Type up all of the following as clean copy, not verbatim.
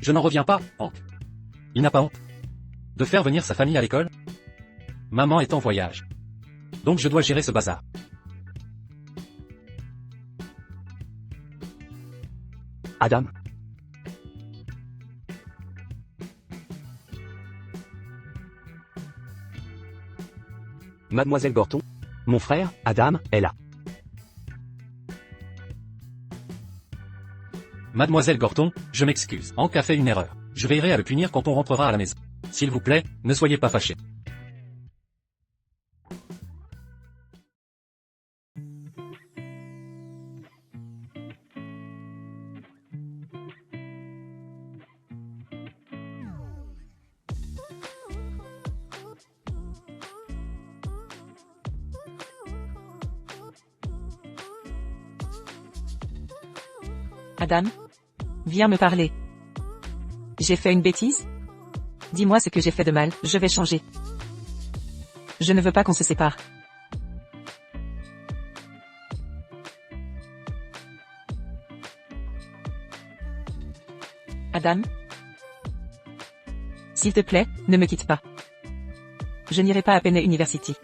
Je n'en reviens pas, Hank. Il n'a pas honte de faire venir sa famille à l'école? Maman est en voyage. Donc je dois gérer ce bazar. Adam. Mademoiselle Gorton. Mon frère, Adam, est là. Mademoiselle Gorton, je m'excuse. Hank a fait une erreur. Je veillerai à le punir quand on rentrera à la maison. S'il vous plaît, ne soyez pas fâchés. Adam? Viens me parler. J'ai fait une bêtise? Dis-moi ce que j'ai fait de mal, je vais changer. Je ne veux pas qu'on se sépare. Adam? S'il te plaît, ne me quitte pas. Je n'irai pas à Penn University.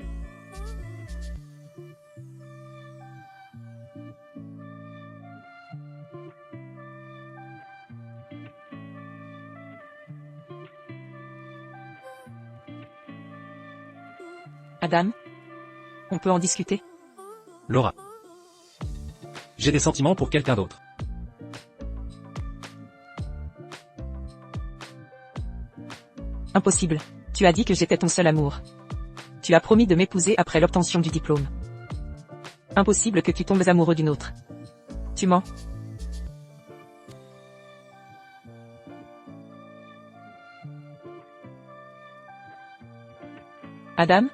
Adam? On peut en discuter? Laura. J'ai des sentiments pour quelqu'un d'autre. Impossible. Tu as dit que j'étais ton seul amour. Tu as promis de m'épouser après l'obtention du diplôme. Impossible que tu tombes amoureux d'une autre. Tu mens. Adam?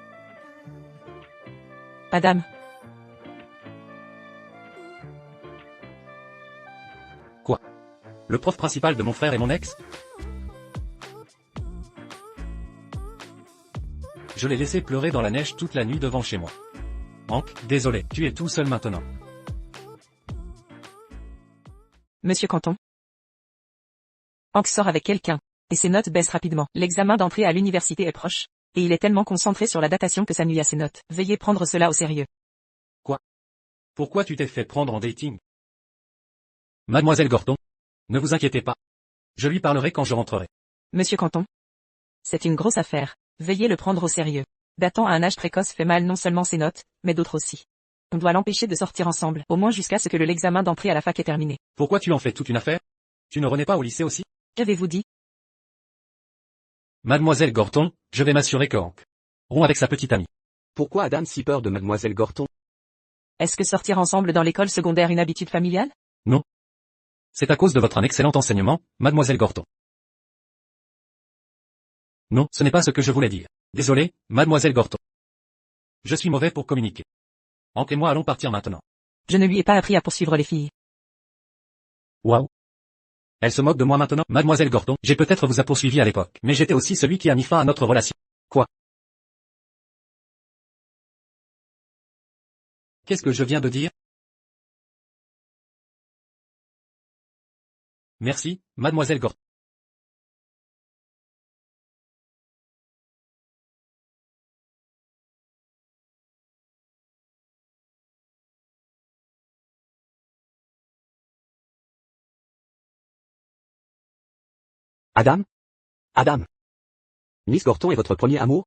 Adam? Quoi? Le prof principal de mon frère est mon ex? Je l'ai laissé pleurer dans la neige toute la nuit devant chez moi. Hank, désolé, tu es tout seul maintenant. Monsieur Canton? Hank sort avec quelqu'un, et ses notes baissent rapidement. L'examen d'entrée à l'université est proche, et il est tellement concentré sur la datation que ça nuit à ses notes. Veuillez prendre cela au sérieux. Pourquoi tu t'es fait prendre en dating? Mademoiselle Gorton? Ne vous inquiétez pas. Je lui parlerai quand je rentrerai. Monsieur Canton? C'est une grosse affaire. Veuillez le prendre au sérieux. Datant à un âge précoce fait mal non seulement ses notes, mais d'autres aussi. On doit l'empêcher de sortir ensemble, au moins jusqu'à ce que l'examen d'entrée à la fac est terminé. Pourquoi tu en fais toute une affaire? Tu ne renais pas au lycée aussi? Qu'avez-vous dit? Mademoiselle Gorton, je vais m'assurer que Hank rompt avec sa petite amie. Pourquoi Adam si peur de Mademoiselle Gorton? Est-ce que sortir ensemble dans l'école secondaire une habitude familiale? Non. C'est à cause de votre excellent enseignement, Mademoiselle Gorton. Non, ce n'est pas ce que je voulais dire. Désolé, Mademoiselle Gorton. Je suis mauvais pour communiquer. Hank et moi allons partir maintenant. Je ne lui ai pas appris à poursuivre les filles. Waouh. Elle se moque de moi maintenant, Mademoiselle Gorton. J'ai peut-être vous a poursuivi à l'époque, mais j'étais aussi celui qui a mis fin à notre relation. Quoi? Qu'est-ce que je viens de dire? Merci, Mademoiselle Gorton. Adam? Adam? Miss Gorton est votre premier amour?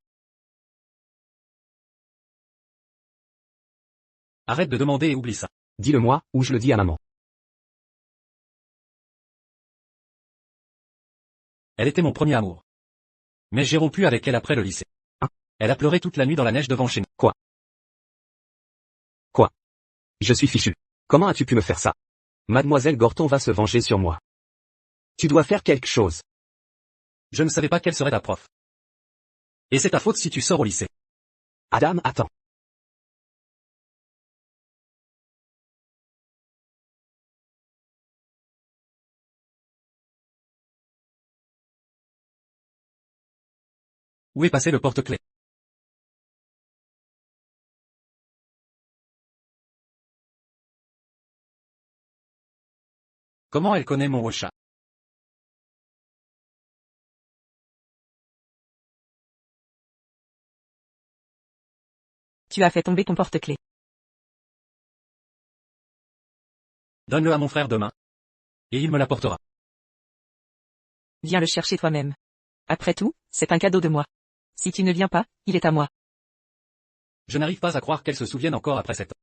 Arrête de demander et oublie ça. Dis-le-moi, ou je le dis à maman. Elle était mon premier amour. Mais j'ai rompu avec elle après le lycée. Hein? Elle a pleuré toute la nuit dans la neige devant chez nous. Quoi? Je suis fichu. Comment as-tu pu me faire ça? Mademoiselle Gorton va se venger sur moi. Tu dois faire quelque chose. Je ne savais pas quelle serait ta prof. Et c'est ta faute si tu sors au lycée. Adam, attends. Où est passé le porte-clés? Comment elle connaît mon chat? Tu as fait tomber ton porte-clés. Donne-le à mon frère demain. Et il me l'apportera. Viens le chercher toi-même. Après tout, c'est un cadeau de moi. Si tu ne viens pas, il est à moi. Je n'arrive pas à croire qu'elle se souvienne encore après 7 ans.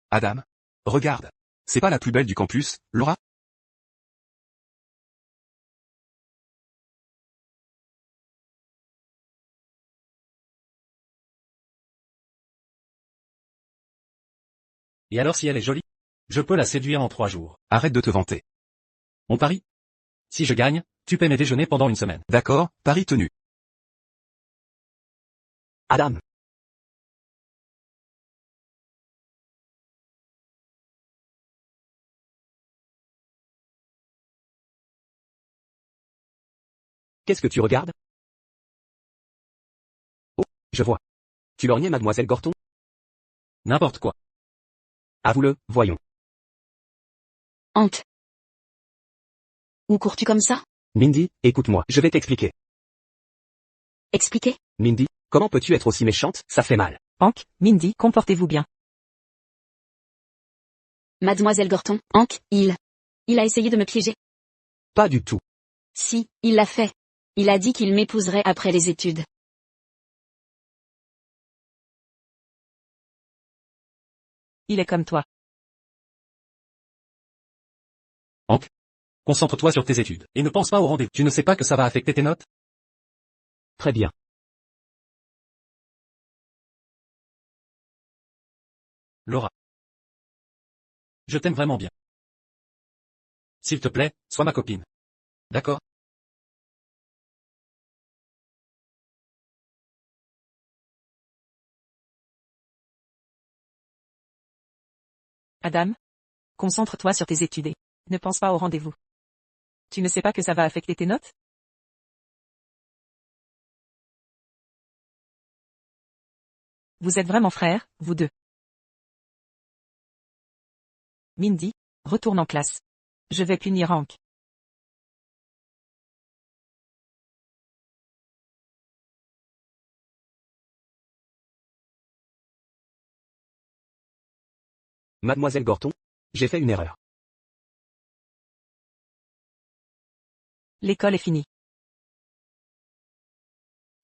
Adam. Regarde. C'est pas la plus belle du campus, Laura? Et alors si elle est jolie? Je peux la séduire en 3 jours. Arrête de te vanter. On parie? Si je gagne, tu paies mes déjeuners pendant une semaine. D'accord, pari tenu. Adam. Qu'est-ce que tu regardes? Oh, je vois. Tu lorgnais mademoiselle Gorton? N'importe quoi. Avoue-le, voyons. Hank. Où cours-tu comme ça? Mindy, écoute-moi, je vais t'expliquer. Expliquez. Mindy, comment peux-tu être aussi méchante? Ça fait mal. Hank, Mindy, comportez-vous bien. Mademoiselle Gorton, Hank, il a essayé de me piéger. Pas du tout. Si, il l'a fait. Il a dit qu'il m'épouserait après les études. Il est comme toi. Hank. Concentre-toi sur tes études. Et ne pense pas au rendez-vous. Tu ne sais pas que ça va affecter tes notes? Très bien. Laura. Je t'aime vraiment bien. S'il te plaît, sois ma copine. D'accord? Adam. Concentre-toi sur tes études et ne pense pas au rendez-vous. Tu ne sais pas que ça va affecter tes notes? Vous êtes vraiment frères, vous deux. Mindy, retourne en classe. Je vais punir Hank. Mademoiselle Gorton, j'ai fait une erreur. L'école est finie.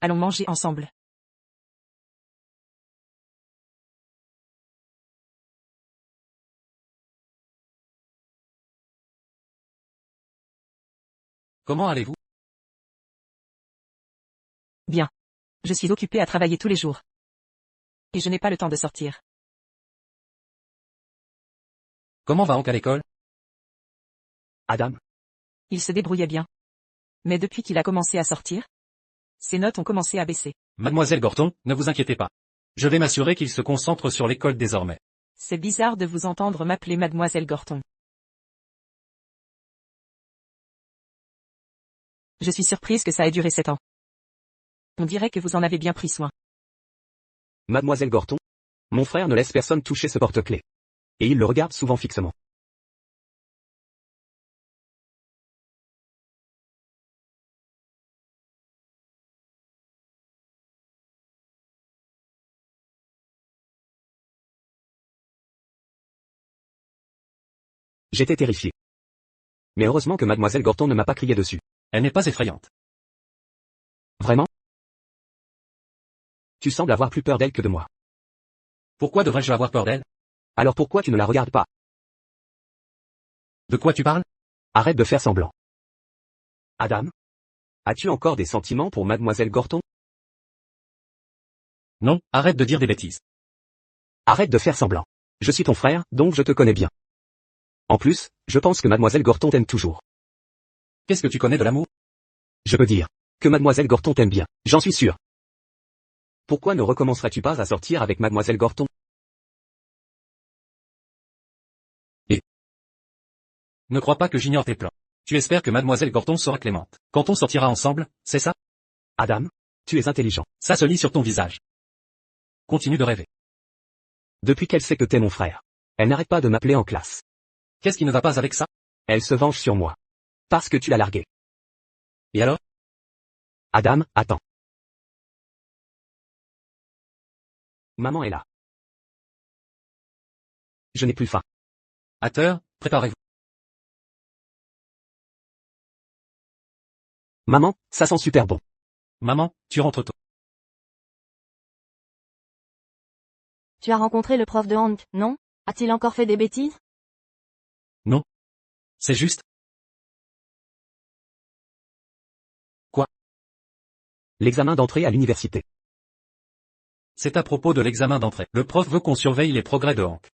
Allons manger ensemble. Comment allez-vous? Bien. Je suis occupée à travailler tous les jours. Et je n'ai pas le temps de sortir. Comment va Hank à l'école? Adam. Il se débrouillait bien. Mais depuis qu'il a commencé à sortir, ses notes ont commencé à baisser. Mademoiselle Gorton, ne vous inquiétez pas. Je vais m'assurer qu'il se concentre sur l'école désormais. C'est bizarre de vous entendre m'appeler Mademoiselle Gorton. Je suis surprise que ça ait duré 7 ans. On dirait que vous en avez bien pris soin. Mademoiselle Gorton. Mon frère ne laisse personne toucher ce porte-clés. Et il le regarde souvent fixement. J'étais terrifié. Mais heureusement que mademoiselle Gorton ne m'a pas crié dessus. Elle n'est pas effrayante. Vraiment? Tu sembles avoir plus peur d'elle que de moi. Pourquoi devrais-je avoir peur d'elle? Alors pourquoi tu ne la regardes pas? De quoi tu parles? Arrête de faire semblant. Adam? As-tu encore des sentiments pour mademoiselle Gorton? Non, arrête de dire des bêtises. Arrête de faire semblant. Je suis ton frère, donc je te connais bien. En plus, je pense que mademoiselle Gorton t'aime toujours. Qu'est-ce que tu connais de l'amour? Je peux dire que mademoiselle Gorton t'aime bien, j'en suis sûr. Pourquoi ne recommencerais-tu pas à sortir avec mademoiselle Gorton? Ne crois pas que j'ignore tes plans. Tu espères que mademoiselle Gorton sera clémente. Quand on sortira ensemble, c'est ça? Adam, tu es intelligent. Ça se lit sur ton visage. Continue de rêver. Depuis qu'elle sait que t'es mon frère, elle n'arrête pas de m'appeler en classe. Qu'est-ce qui ne va pas avec ça? Elle se venge sur moi. Parce que tu l'as larguée. Et alors? Adam, attends. Maman est là. Je n'ai plus faim. Hâteur, préparez-vous. Maman, ça sent super bon. Maman, tu rentres tôt. Tu as rencontré le prof de Hank, non? A-t-il encore fait des bêtises? Non. C'est juste. L'examen d'entrée à l'université. C'est à propos de l'examen d'entrée. Le prof veut qu'on surveille les progrès de Hank.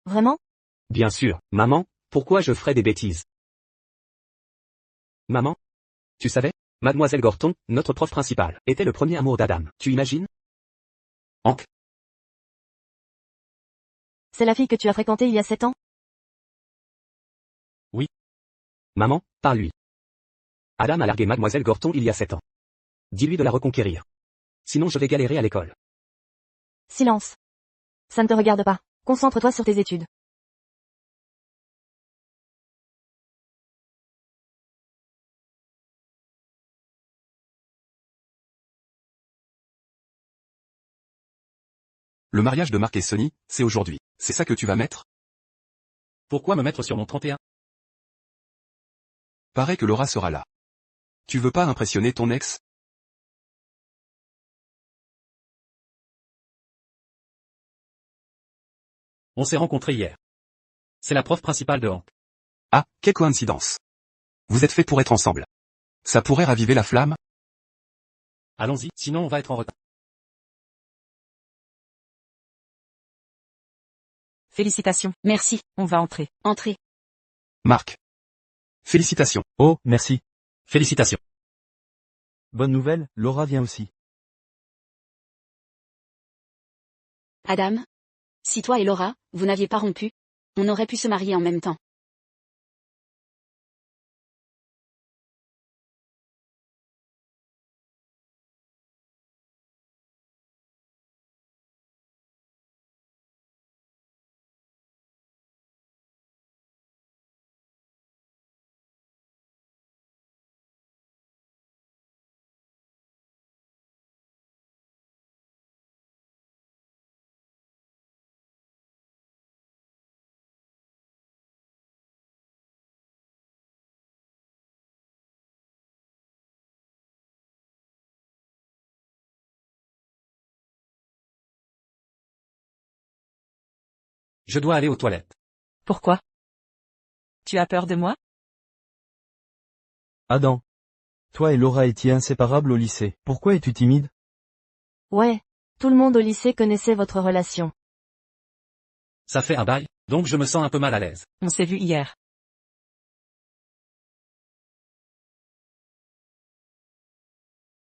Vraiment? Bien sûr, maman, pourquoi je ferais des bêtises? Maman? Tu savais? Mademoiselle Gorton, notre prof principale, était le premier amour d'Adam. Tu imagines? Hank? C'est la fille que tu as fréquentée il y a 7 ans? Oui. Maman, parle-lui. Adam a largué mademoiselle Gorton il y a 7 ans. Dis-lui de la reconquérir. Sinon je vais galérer à l'école. Silence. Ça ne te regarde pas. Concentre-toi sur tes études. Le mariage de Marc et Sonny, c'est aujourd'hui. C'est ça que tu vas mettre? Pourquoi me mettre sur mon 31? Paraît que Laura sera là. Tu veux pas impressionner ton ex? On s'est rencontrés hier. C'est la prof principale de Hank. Ah, quelle coïncidence. Vous êtes faits pour être ensemble. Ça pourrait raviver la flamme? Allons-y, sinon on va être en retard. Félicitations. Merci. On va entrer. Entrez. Marc. Félicitations. Oh, merci. Félicitations. Bonne nouvelle, Laura vient aussi. Adam? Si toi et Laura, vous n'aviez pas rompu, on aurait pu se marier en même temps. Je dois aller aux toilettes. Pourquoi? Tu as peur de moi? Adam. Toi et Laura étiez inséparables au lycée. Pourquoi es-tu timide? Ouais. Tout le monde au lycée connaissait votre relation. Ça fait un bail, donc je me sens un peu mal à l'aise. On s'est vu hier.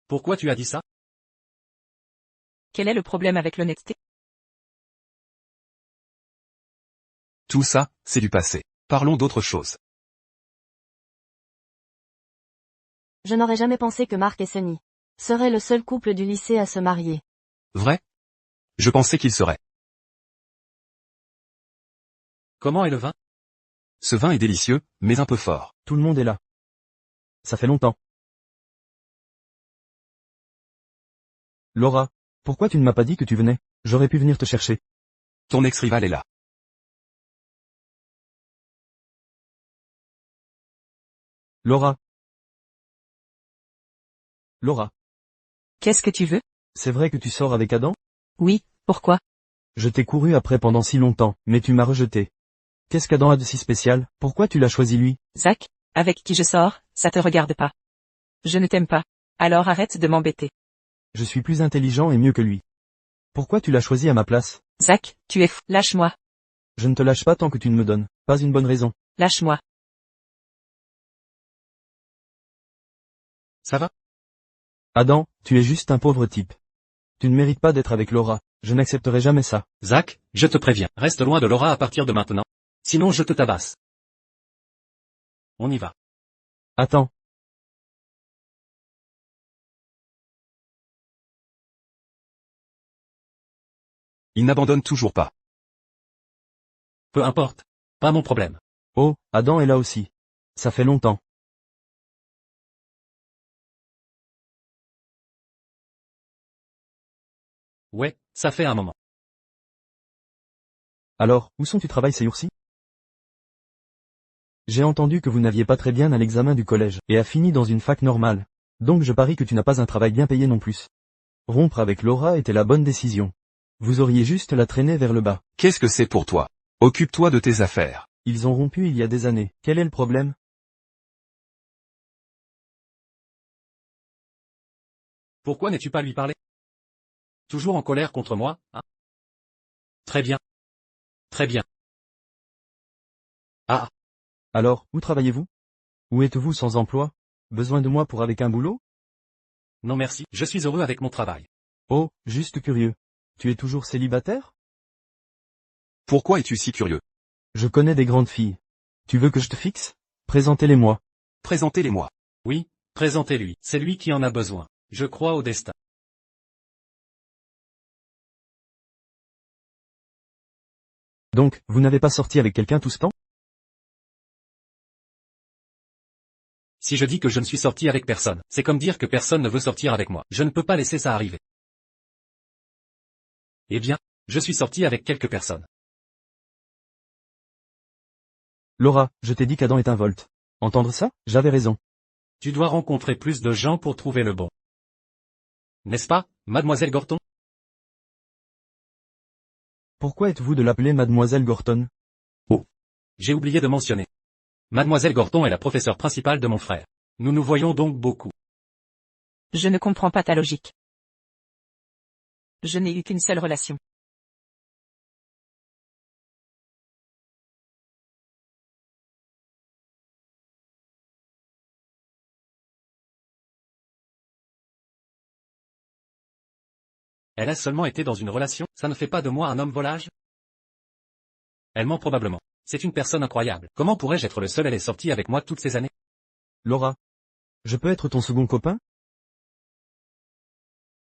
Pourquoi tu as dit ça? Quel est le problème avec l'honnêteté? Tout ça, c'est du passé. Parlons d'autre chose. Je n'aurais jamais pensé que Marc et Sonny seraient le seul couple du lycée à se marier. Vrai? Je pensais qu'il serait. Comment est le vin? Ce vin est délicieux, mais un peu fort. Tout le monde est là. Ça fait longtemps. Laura, pourquoi tu ne m'as pas dit que tu venais? J'aurais pu venir te chercher. Ton ex-rival est là. Laura. Laura, Qu'est-ce que tu veux? c'est vrai que tu sors avec Adam? Oui, pourquoi? Je t'ai couru après pendant si longtemps, mais tu m'as rejeté. Qu'est-ce qu'Adam a de si spécial? Pourquoi tu l'as choisi lui? Zach, avec qui je sors, ça te regarde pas. Je ne t'aime pas. Alors arrête de m'embêter. Je suis plus intelligent et mieux que lui. Pourquoi tu l'as choisi à ma place? Zach, tu es fou. Lâche-moi. Je ne te lâche pas tant que tu ne me donnes pas une bonne raison. Lâche-moi. Ça va? Adam, tu es juste un pauvre type. Tu ne mérites pas d'être avec Laura, je n'accepterai jamais ça. Zach, je te préviens, reste loin de Laura à partir de maintenant. Sinon je te tabasse. On y va. Attends. Il n'abandonne toujours pas. Peu importe. Pas mon problème. Oh, Adam est là aussi. Ça fait longtemps. Ouais, ça fait un moment. Alors, où sont tu travailles ces jours-ci? J'ai entendu que vous n'aviez pas très bien à l'examen du collège, et a fini dans une fac normale. Donc je parie que tu n'as pas un travail bien payé non plus. Rompre avec Laura était la bonne décision. Vous auriez juste la traîner vers le bas. Qu'est-ce que c'est pour toi? Occupe-toi de tes affaires. Ils ont rompu il y a des années. Quel est le problème? Pourquoi n'es-tu pas lui parler? Toujours en colère contre moi, hein? Très bien. Très bien. Ah, Alors, où travaillez-vous? Où êtes-vous sans emploi? Besoin de moi pour avec un boulot? non merci, je suis heureux avec mon travail. Oh, juste curieux. Tu es toujours célibataire? Pourquoi es-tu si curieux? Je connais des grandes filles. Tu veux que je te fixe? Présentez-les-moi. Présentez-les-moi. Oui, présentez-lui, c'est lui qui en a besoin. Je crois au destin. Donc, vous n'avez pas sorti avec quelqu'un tout ce temps? Si je dis que je ne suis sorti avec personne, c'est comme dire que personne ne veut sortir avec moi. Je ne peux pas laisser ça arriver. Eh bien, je suis sorti avec quelques personnes. Laura, je t'ai dit qu'Adam est un Volt. Entendre ça? J'avais raison. Tu dois rencontrer plus de gens pour trouver le bon. N'est-ce pas, mademoiselle Gorton? Pourquoi êtes-vous de l'appeler mademoiselle Gorton? J'ai oublié de mentionner. Mademoiselle Gorton est la professeure principale de mon frère. Nous nous voyons donc beaucoup. Je ne comprends pas ta logique. Je n'ai eu qu'une seule relation. Elle a seulement été dans une relation, ça ne fait pas de moi un homme volage? Elle ment probablement. C'est une personne incroyable. Comment pourrais-je être le seul à les sortir avec moi toutes ces années? Laura. Je peux être ton second copain?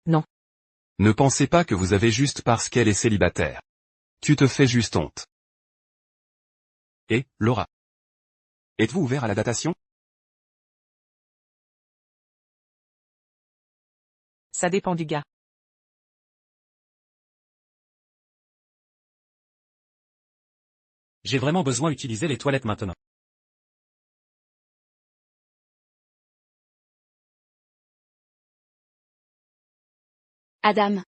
Ne pensez pas que vous avez juste parce qu'elle est célibataire. Tu te fais juste honte. Et, Laura. Êtes-vous ouvert à la datation? Ça dépend du gars. J'ai vraiment besoin d'utiliser les toilettes maintenant. Adam.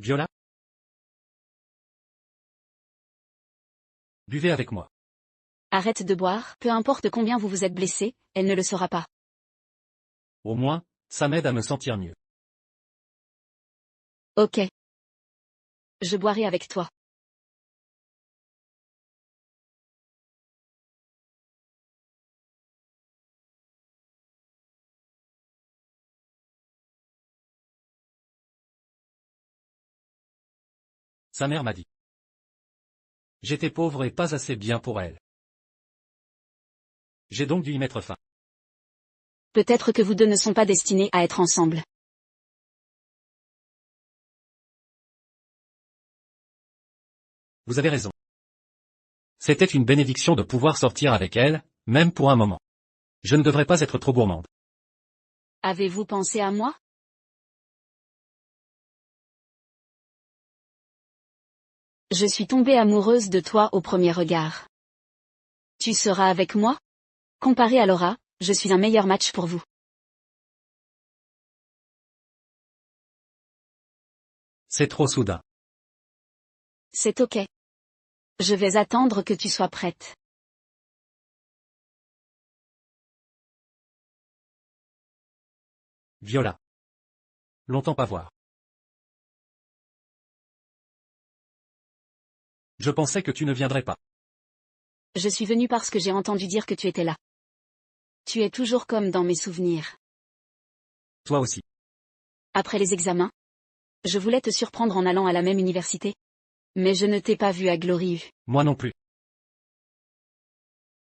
Viola? Buvez avec moi. Arrête de boire, peu importe combien vous vous êtes blessé, elle ne le saura pas. Au moins, ça m'aide à me sentir mieux. Ok. Je boirai avec toi. Sa mère m'a dit. J'étais pauvre et pas assez bien pour elle. J'ai donc dû y mettre fin. Peut-être que vous deux ne sont pas destinés à être ensemble. Vous avez raison. C'était une bénédiction de pouvoir sortir avec elle, même pour un moment. Je ne devrais pas être trop gourmande. Avez-vous pensé à moi? Je suis tombée amoureuse de toi au premier regard. Tu seras avec moi? Comparé à Laura, je suis un meilleur match pour vous. C'est trop soudain. C'est ok. Je vais attendre que tu sois prête. Viola. Longtemps pas voir. Je pensais que tu ne viendrais pas. Je suis venue parce que j'ai entendu dire que tu étais là. Tu es toujours comme dans mes souvenirs. Toi aussi. Après les examens, je voulais te surprendre en allant à la même université. Mais je ne t'ai pas vu à Glory U. Moi non plus.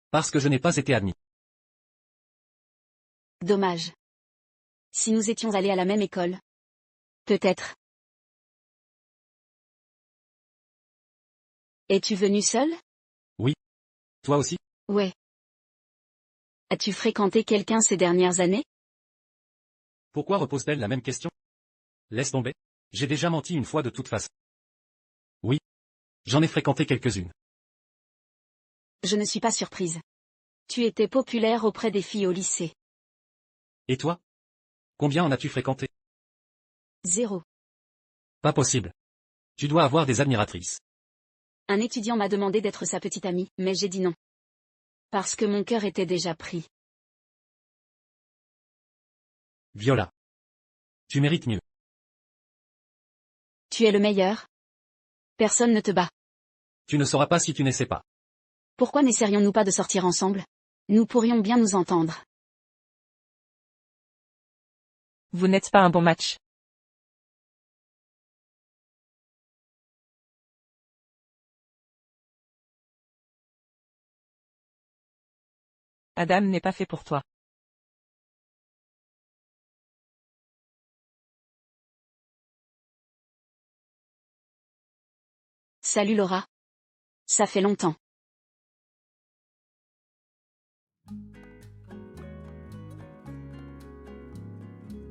Parce que je n'ai pas été admis. Dommage. Si nous étions allés à la même école. Peut-être. Es-tu venu seul? Toi aussi? Ouais. As-tu fréquenté quelqu'un ces dernières années? Pourquoi repose-t-elle la même question? Laisse tomber. J'ai déjà menti une fois de toute façon. Oui. J'en ai fréquenté quelques-unes. Je ne suis pas surprise. Tu étais populaire auprès des filles au lycée. Et toi? Combien en as-tu fréquenté? 0. Pas possible. Tu dois avoir des admiratrices. Un étudiant m'a demandé d'être sa petite amie, mais j'ai dit non. Parce que mon cœur était déjà pris. Viola. Tu mérites mieux. Tu es le meilleur. Personne ne te bat. Tu ne sauras pas si tu n'essaies pas. Pourquoi n'essaierions-nous pas de sortir ensemble? Nous pourrions bien nous entendre. Vous n'êtes pas un bon match. Adam n'est pas fait pour toi. Salut Laura. Ça fait longtemps.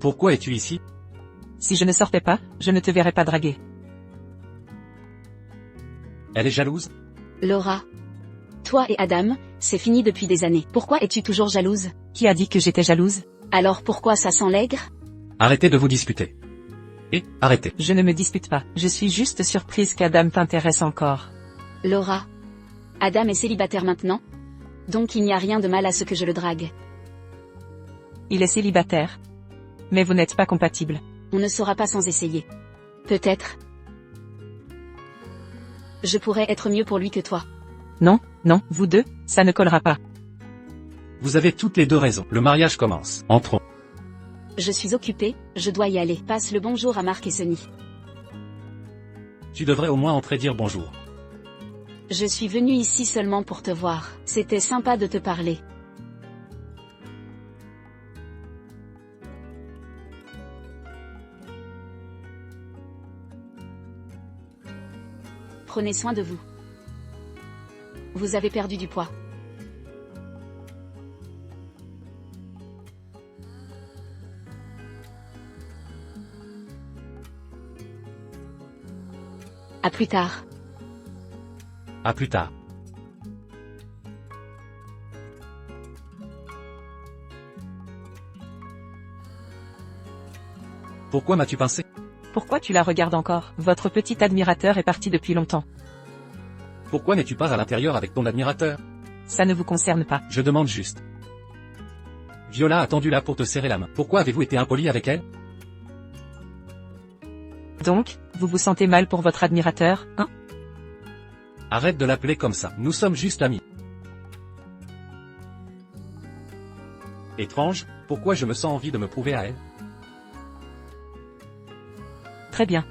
Pourquoi es-tu ici? Si je ne sortais pas, je ne te verrais pas draguer. Elle est jalouse? Laura. Toi et Adam, c'est fini depuis des années. Pourquoi es-tu toujours jalouse? Qui a dit que j'étais jalouse? Alors pourquoi ça sent l'aigre? Arrêtez de vous disputer. Et, arrêtez. Je ne me dispute pas. Je suis juste surprise qu'Adam t'intéresse encore. Laura. Adam est célibataire maintenant? Donc il n'y a rien de mal à ce que je le drague. Il est célibataire. Mais vous n'êtes pas compatibles. On ne saura pas sans essayer. Peut-être. Je pourrais être mieux pour lui que toi. Non, non, vous deux, ça ne collera pas. Vous avez toutes les deux raison. Le mariage commence. Entrons. Je suis occupée, je dois y aller. Passe le bonjour à Marc et Sonny. Tu devrais au moins entrer dire bonjour. Je suis venue ici seulement pour te voir. C'était sympa de te parler. Prenez soin de vous. Vous avez perdu du poids. À plus tard. À plus tard. Pourquoi m'as-tu pincé? Pourquoi tu la regardes encore? Votre petit admirateur est parti depuis longtemps. Pourquoi n'es-tu pas à l'intérieur avec ton admirateur? Ça ne vous concerne pas. Je demande juste. Viola a attendu là pour te serrer la main. Pourquoi avez-vous été impoli avec elle? Donc, vous vous sentez mal pour votre admirateur, hein? Arrête de l'appeler comme ça. Nous sommes juste amis. Étrange, pourquoi je me sens envie de me prouver à elle? Très bien.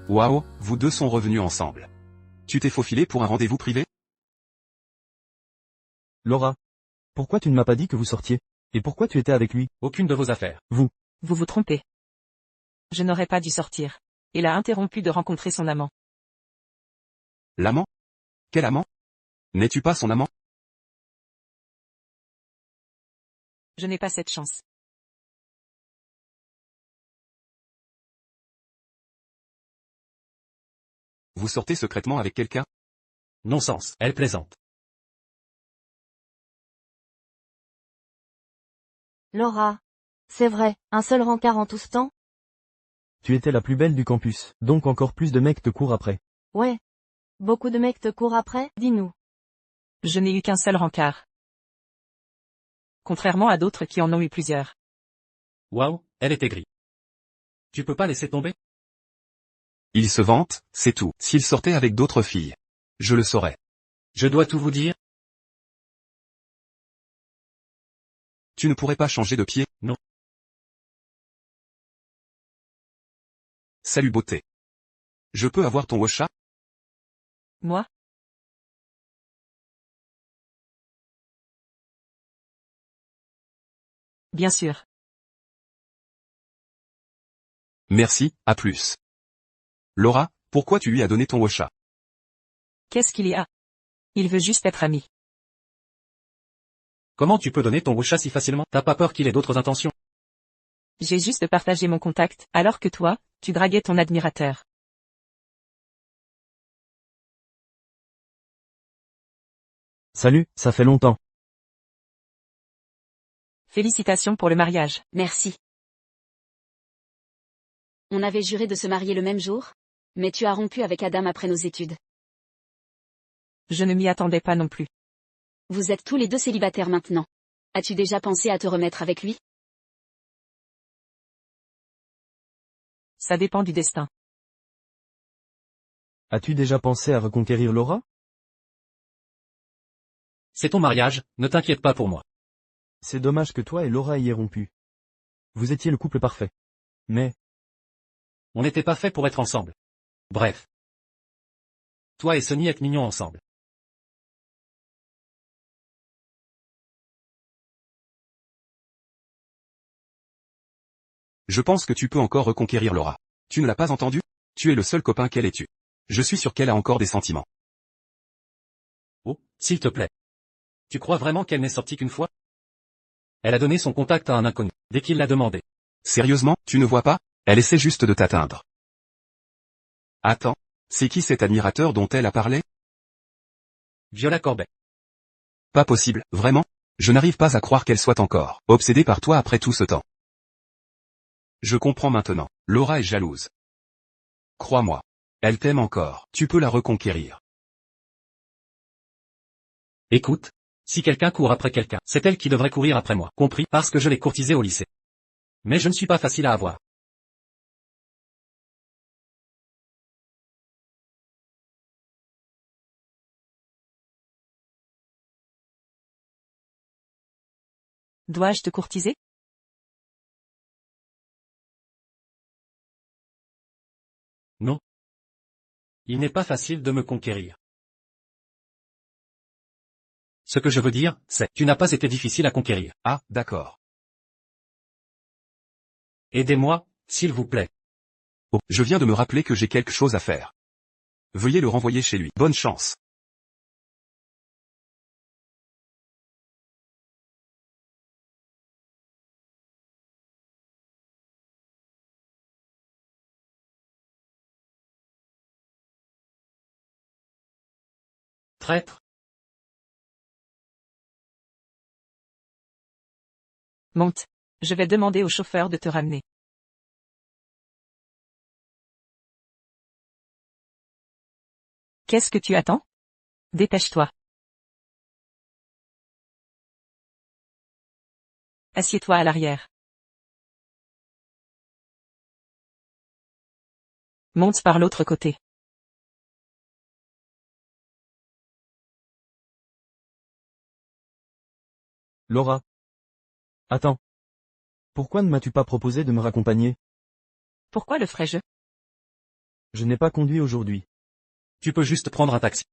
Waouh, vous deux sont revenus ensemble. Tu t'es faufilé pour un rendez-vous privé? Laura. Pourquoi tu ne m'as pas dit que vous sortiez? Et pourquoi tu étais avec lui? Aucune de vos affaires. Vous vous trompez. Je n'aurais pas dû sortir. Il a interrompu de rencontrer son amant. L'amant? Quel amant? N'es-tu pas son amant? Je n'ai pas cette chance. Vous sortez secrètement avec quelqu'un? Non-sens, elle plaisante. Laura. C'est vrai, un seul rencard en tout ce temps? Tu étais la plus belle du campus, donc encore plus de mecs te courent après. Ouais. Beaucoup de mecs te courent après, dis-nous. Je n'ai eu qu'un seul rencard. Contrairement à d'autres qui en ont eu plusieurs. Waouh, elle est aigrie. Tu peux pas laisser tomber? Il se vante, c'est tout. S'il sortait avec d'autres filles, je le saurais. Je dois tout vous dire? Tu ne pourrais pas changer de pied? Non. Salut beauté. Je peux avoir ton Ocha? Moi? Bien sûr. Merci, à plus. Laura, pourquoi tu lui as donné ton Ocha? Qu'est-ce qu'il y a? Il veut juste être ami. Comment tu peux donner ton Ocha si facilement? T'as pas peur qu'il ait d'autres intentions? J'ai juste partagé mon contact, alors que toi, tu draguais ton admirateur. Salut, ça fait longtemps. Félicitations pour le mariage. Merci. On avait juré de se marier le même jour, mais tu as rompu avec Adam après nos études. Je ne m'y attendais pas non plus. Vous êtes tous les deux célibataires maintenant. As-tu déjà pensé à te remettre avec lui? Ça dépend du destin. As-tu déjà pensé à reconquérir Laura? C'est ton mariage, ne t'inquiète pas pour moi. C'est dommage que toi et Laura ayez rompu. Vous étiez le couple parfait. Mais, On n'était pas fait pour être ensemble. Bref. Toi et Sonny êtes mignons ensemble. Je pense que tu peux encore reconquérir Laura. Tu ne l'as pas entendu? Tu es le seul copain qu'elle ait eu. Je suis sûr qu'elle a encore des sentiments. Oh, s'il te plaît. Tu crois vraiment qu'elle n'est sortie qu'une fois? Elle a donné son contact à un inconnu, dès qu'il l'a demandé. Sérieusement, tu ne vois pas? Elle essaie juste de t'atteindre. Attends. C'est qui cet admirateur dont elle a parlé? Viola Corbet. Pas possible, vraiment? Je n'arrive pas à croire qu'elle soit encore obsédée par toi après tout ce temps. Je comprends maintenant. Laura est jalouse. Crois-moi. Elle t'aime encore. Tu peux la reconquérir. Écoute, si quelqu'un court après quelqu'un, c'est elle qui devrait courir après moi, compris, parce que je l'ai courtisée au lycée. Mais je ne suis pas facile à avoir. Dois-je te courtiser? Non. Il n'est pas facile de me conquérir. Ce que je veux dire, c'est, tu n'as pas été difficile à conquérir. Ah, d'accord. Aidez-moi, s'il vous plaît. Oh, je viens de me rappeler que j'ai quelque chose à faire. Veuillez le renvoyer chez lui. Bonne chance. Traître. Monte. Je vais demander au chauffeur de te ramener. Qu'est-ce que tu attends? Dépêche-toi. Assieds-toi à l'arrière. Monte par l'autre côté. Laura. Attends. Pourquoi ne m'as-tu pas proposé de me raccompagner? Pourquoi le ferais-je? Je n'ai pas conduit aujourd'hui. Tu peux juste prendre un taxi.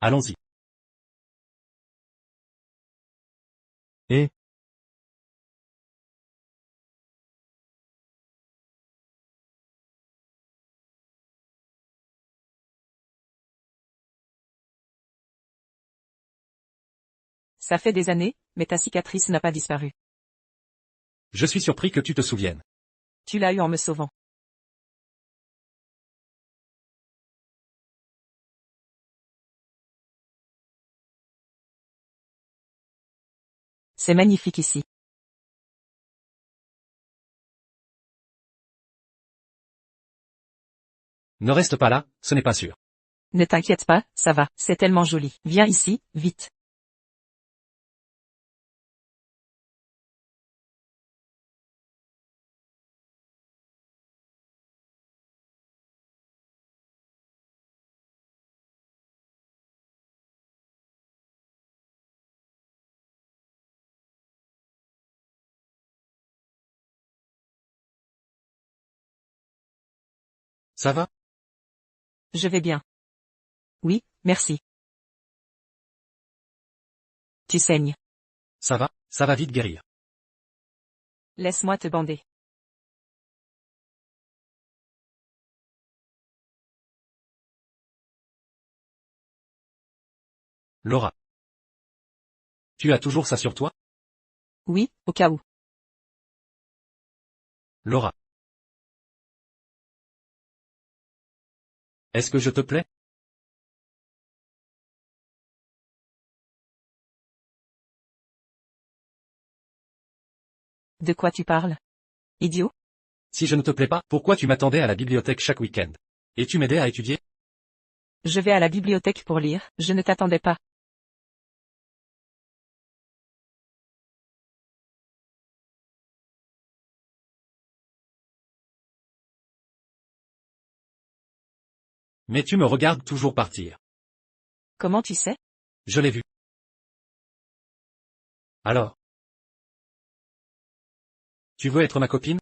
Allons-y. Et, Ça fait des années, mais ta cicatrice n'a pas disparu. Je suis surpris que tu te souviennes. Tu l'as eu en me sauvant. C'est magnifique ici. Ne reste pas là, ce n'est pas sûr. Ne t'inquiète pas, ça va, c'est tellement joli. Viens ici, vite. Ça va? Je vais bien. Oui, merci. Tu saignes. Ça va vite guérir. Laisse-moi te bander. Laura. Tu as toujours ça sur toi? Oui, au cas où. Laura. Est-ce que je te plais? De quoi tu parles? Idiot? Si je ne te plais pas, pourquoi tu m'attendais à la bibliothèque chaque week-end? Et tu m'aidais à étudier? Je vais à la bibliothèque pour lire, je ne t'attendais pas. Mais tu me regardes toujours partir. Comment tu sais? Je l'ai vu. Alors? Tu veux être ma copine?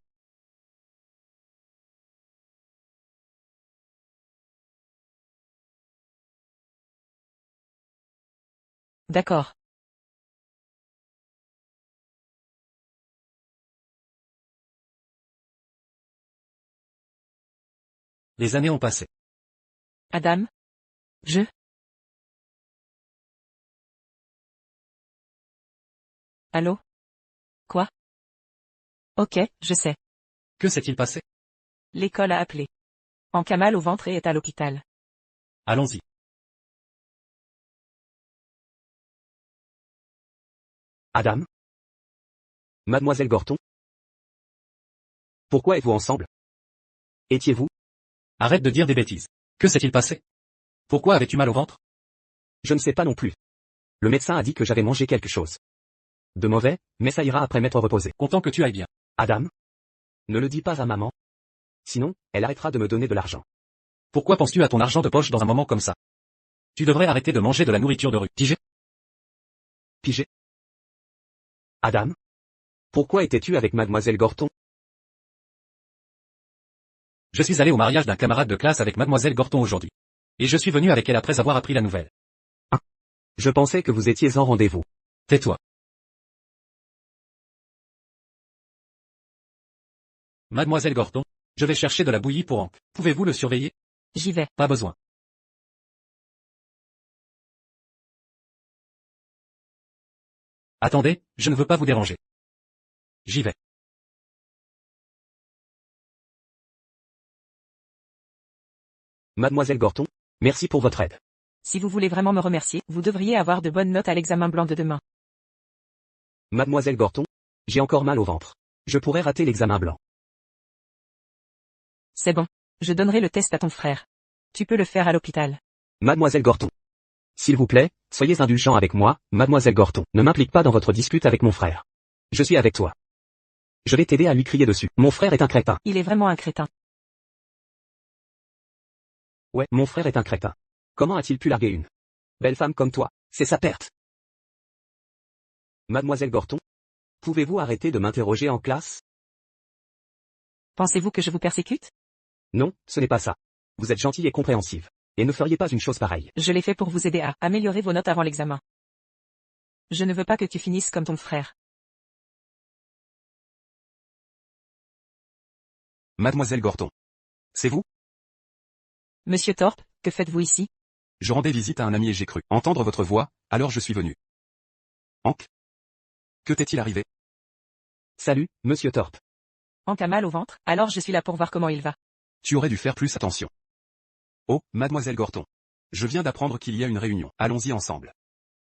D'accord. Les années ont passé. Adam? Je? Allô? Quoi? Ok, je sais. Que s'est-il passé? L'école a appelé. Hank a mal au ventre et est à l'hôpital. Allons-y. Adam? Mademoiselle Gorton? Pourquoi êtes-vous ensemble? Étiez-vous? Arrête de dire des bêtises. Que s'est-il passé? Pourquoi avais-tu mal au ventre? Je ne sais pas non plus. Le médecin a dit que j'avais mangé quelque chose. De mauvais, mais ça ira après m'être reposé. Content que tu ailles bien. Adam? Ne le dis pas à maman. Sinon, elle arrêtera de me donner de l'argent. Pourquoi penses-tu à ton argent de poche dans un moment comme ça? Tu devrais arrêter de manger de la nourriture de rue. Pigé? Pigé? Adam? Pourquoi étais-tu avec mademoiselle Gorton? Je suis allé au mariage d'un camarade de classe avec mademoiselle Gorton aujourd'hui. Et je suis venu avec elle après avoir appris la nouvelle. Je pensais que vous étiez en rendez-vous. Tais-toi. Mademoiselle Gorton, je vais chercher de la bouillie pour Hank. Pouvez-vous le surveiller? J'y vais. Pas besoin. Attendez, je ne veux pas vous déranger. J'y vais. Mademoiselle Gorton, merci pour votre aide. Si vous voulez vraiment me remercier, vous devriez avoir de bonnes notes à l'examen blanc de demain. Mademoiselle Gorton, j'ai encore mal au ventre. Je pourrais rater l'examen blanc. C'est bon. Je donnerai le test à ton frère. Tu peux le faire à l'hôpital. Mademoiselle Gorton. S'il vous plaît, soyez indulgent avec moi, mademoiselle Gorton. Ne m'implique pas dans votre dispute avec mon frère. Je suis avec toi. Je vais t'aider à lui crier dessus. Mon frère est un crétin. Il est vraiment un crétin. Ouais, mon frère est un crétin. Comment a-t-il pu larguer une belle femme comme toi? C'est sa perte. Mademoiselle Gorton? Pouvez-vous arrêter de m'interroger en classe? Pensez-vous que je vous persécute? Non, ce n'est pas ça. Vous êtes gentille et compréhensive. Et ne feriez pas une chose pareille. Je l'ai fait pour vous aider à améliorer vos notes avant l'examen. Je ne veux pas que tu finisses comme ton frère. Mademoiselle Gorton. C'est vous? Monsieur Thorpe, que faites-vous ici? Je rendais visite à un ami et j'ai cru entendre votre voix, alors je suis venu. Hank? Que t'est-il arrivé? Salut, monsieur Thorpe. Hank a mal au ventre, alors je suis là pour voir comment il va. Tu aurais dû faire plus attention. Oh, mademoiselle Gorton. Je viens d'apprendre qu'il y a une réunion. Allons-y ensemble.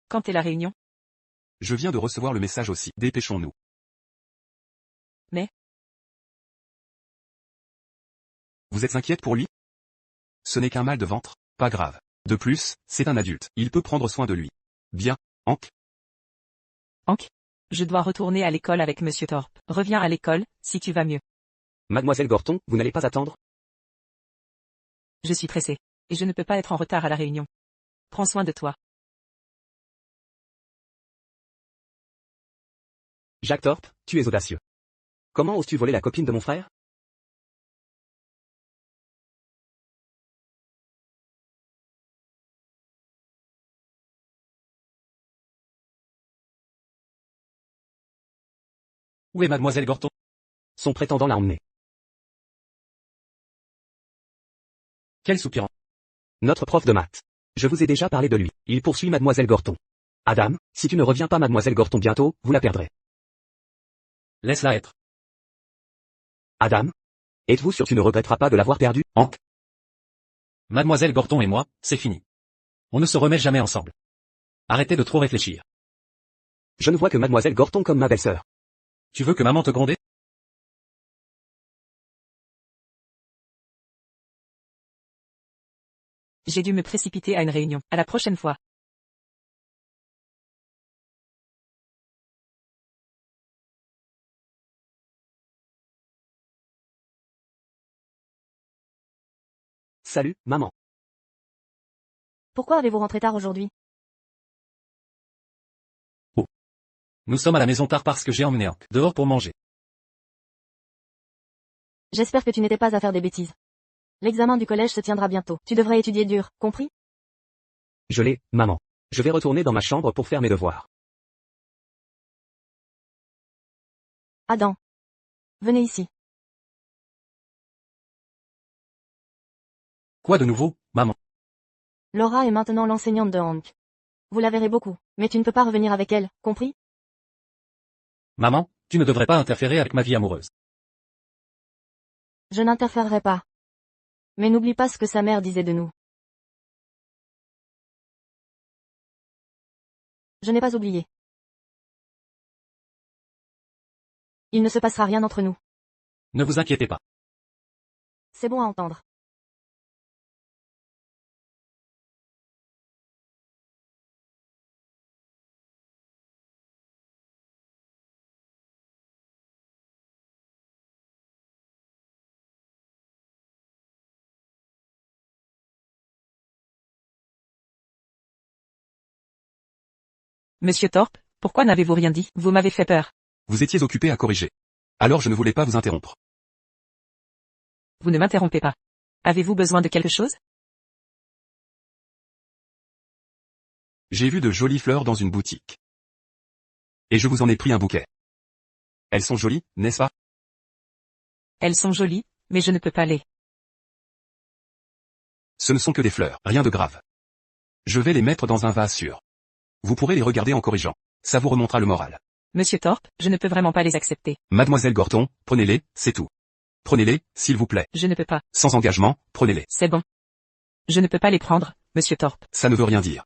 Quand est la réunion? Je viens de recevoir le message aussi. Dépêchons-nous. Mais? Vous êtes inquiète pour lui? Ce n'est qu'un mal de ventre, pas grave. De plus, c'est un adulte, il peut prendre soin de lui. Bien, Hank? Hank? Je dois retourner à l'école avec Monsieur Thorpe. Reviens à l'école, si tu vas mieux. Mademoiselle Gorton, vous n'allez pas attendre? Je suis pressé. Et je ne peux pas être en retard à la réunion. Prends soin de toi. Jack Thorpe, tu es audacieux. Comment oses-tu voler la copine de mon frère? Où est mademoiselle Gorton? Son prétendant l'a emmené. Quel soupirant. Notre prof de maths. Je vous ai déjà parlé de lui. Il poursuit mademoiselle Gorton. Adam, si tu ne reviens pas mademoiselle Gorton bientôt, vous la perdrez. Laisse-la être. Adam? Êtes-vous sûr que tu ne regretteras pas de l'avoir perdu, Hank? Mademoiselle Gorton et moi, c'est fini. On ne se remet jamais ensemble. Arrêtez de trop réfléchir. Je ne vois que mademoiselle Gorton comme ma belle-sœur. Tu veux que maman te gronde? J'ai dû me précipiter à une réunion. À la prochaine fois. Salut, maman. Pourquoi avez-vous rentré tard aujourd'hui? Nous sommes à la maison tard parce que j'ai emmené Hank dehors pour manger. J'espère que tu n'étais pas à faire des bêtises. L'examen du collège se tiendra bientôt. Tu devrais étudier dur, compris? Je l'ai, maman. Je vais retourner dans ma chambre pour faire mes devoirs. Adam. Venez ici. Quoi de nouveau, maman? Laura est maintenant l'enseignante de Hank. Vous la verrez beaucoup, mais tu ne peux pas revenir avec elle, compris? Maman, tu ne devrais pas interférer avec ma vie amoureuse. Je n'interférerai pas. Mais n'oublie pas ce que sa mère disait de nous. Je n'ai pas oublié. Il ne se passera rien entre nous. Ne vous inquiétez pas. C'est bon à entendre. Monsieur Thorpe, pourquoi n'avez-vous rien dit? Vous m'avez fait peur. Vous étiez occupé à corriger. Alors je ne voulais pas vous interrompre. Vous ne m'interrompez pas. Avez-vous besoin de quelque chose? J'ai vu de jolies fleurs dans une boutique. Et je vous en ai pris un bouquet. Elles sont jolies, n'est-ce pas? Elles sont jolies, mais je ne peux pas les. Ce ne sont que des fleurs, rien de grave. Je vais les mettre dans un vase sûr. Vous pourrez les regarder en corrigeant. Ça vous remontera le moral. Monsieur Thorpe, je ne peux vraiment pas les accepter. Mademoiselle Gorton, prenez-les, c'est tout. Prenez-les, s'il vous plaît. Je ne peux pas. Sans engagement, prenez-les. C'est bon. Je ne peux pas les prendre, Monsieur Thorpe. Ça ne veut rien dire.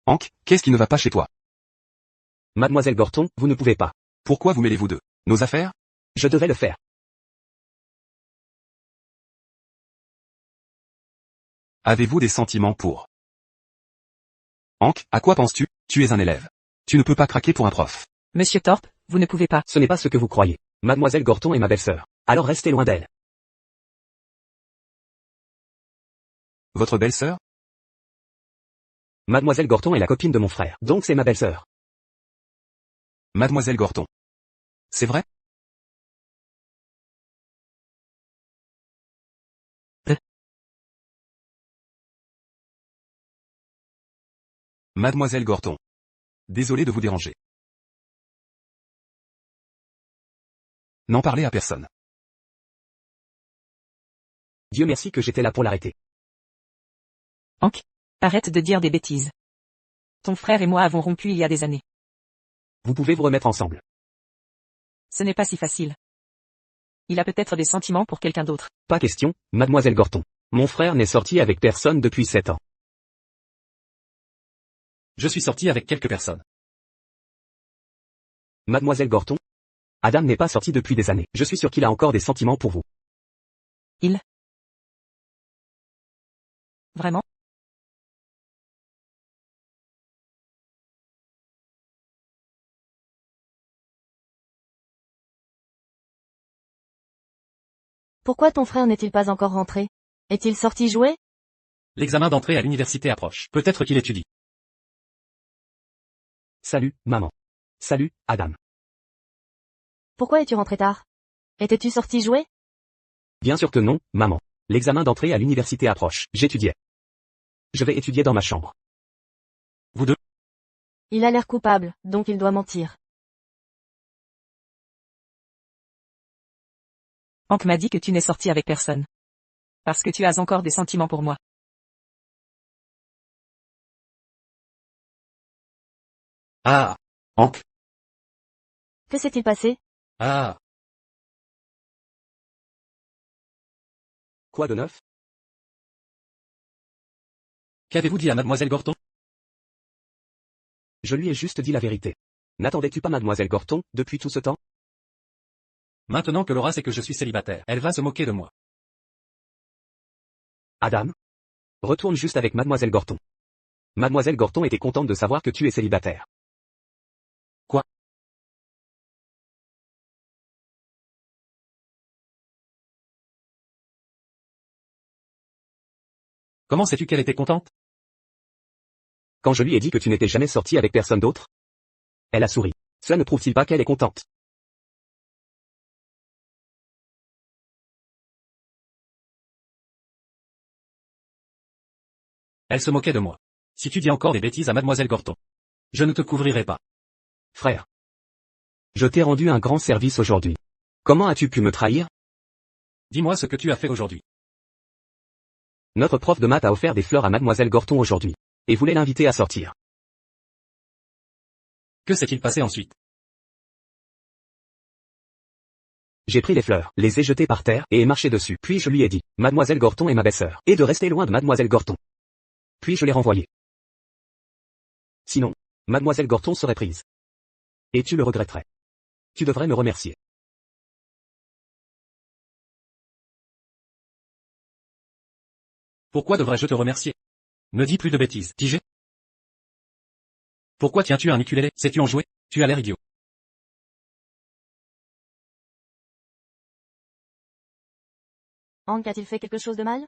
Hank, qu'est-ce qui ne va pas chez toi? Mademoiselle Gorton, vous ne pouvez pas. Pourquoi vous mêlez-vous deux? Nos affaires? Je devais le faire. Avez-vous des sentiments pour Hank, à quoi penses-tu? Tu es un élève. Tu ne peux pas craquer pour un prof. Monsieur Thorpe, vous ne pouvez pas. Ce n'est pas ce que vous croyez. Mademoiselle Gorton est ma belle-sœur. Alors restez loin d'elle. Votre belle-sœur? Mademoiselle Gorton est la copine de mon frère, donc c'est ma belle-sœur. Mademoiselle Gorton. C'est vrai? Mademoiselle Gorton. Désolé de vous déranger. N'en parlez à personne. Dieu merci que j'étais là pour l'arrêter. Hank, arrête de dire des bêtises. Ton frère et moi avons rompu il y a des années. Vous pouvez vous remettre ensemble. Ce n'est pas si facile. Il a peut-être des sentiments pour quelqu'un d'autre. Pas question, mademoiselle Gorton. Mon frère n'est sorti avec personne depuis 7 ans. Je suis sorti avec quelques personnes. Mademoiselle Gorton? Adam n'est pas sorti depuis des années. Je suis sûr qu'il a encore des sentiments pour vous. Vraiment? Pourquoi ton frère n'est-il pas encore rentré? Est-il sorti jouer? L'examen d'entrée à l'université approche. Peut-être qu'il étudie. Salut, maman. Salut, Adam. Pourquoi es-tu rentré tard? Étais-tu sorti jouer? Bien sûr que non, maman. L'examen d'entrée à l'université approche. J'étudiais. Je vais étudier dans ma chambre. Vous deux? Il a l'air coupable, donc il doit mentir. Hank m'a dit que tu n'es sorti avec personne. Parce que tu as encore des sentiments pour moi. Ah. Hank. Que s'est-il passé? Ah. Quoi de neuf? Qu'avez-vous dit à mademoiselle Gorton? Je lui ai juste dit la vérité. N'attendais-tu pas mademoiselle Gorton, depuis tout ce temps? Maintenant que Laura sait que je suis célibataire, elle va se moquer de moi. Adam? Retourne juste avec mademoiselle Gorton. Mademoiselle Gorton était contente de savoir que tu es célibataire. Quoi? Comment sais-tu qu'elle était contente? Quand je lui ai dit que tu n'étais jamais sorti avec personne d'autre? Elle a souri. Cela ne prouve-t-il pas qu'elle est contente? Elle se moquait de moi. Si tu dis encore des bêtises à mademoiselle Gorton, je ne te couvrirai pas. Frère. Je t'ai rendu un grand service aujourd'hui. Comment as-tu pu me trahir? Dis-moi ce que tu as fait aujourd'hui. Notre prof de maths a offert des fleurs à mademoiselle Gorton aujourd'hui. Et voulait l'inviter à sortir. Que s'est-il passé ensuite? J'ai pris les fleurs, les ai jetées par terre, et ai marché dessus. Puis je lui ai dit, mademoiselle Gorton est ma belle-sœur, et de rester loin de mademoiselle Gorton. Puis je l'ai renvoyée. Sinon, mademoiselle Gorton serait prise. Et tu le regretterais. Tu devrais me remercier. Pourquoi devrais-je te remercier? Ne dis plus de bêtises, dis-je. Pourquoi tiens-tu un ukulélé? Sais-tu en jouer? Tu as l'air idiot. Hank a-t-il fait quelque chose de mal?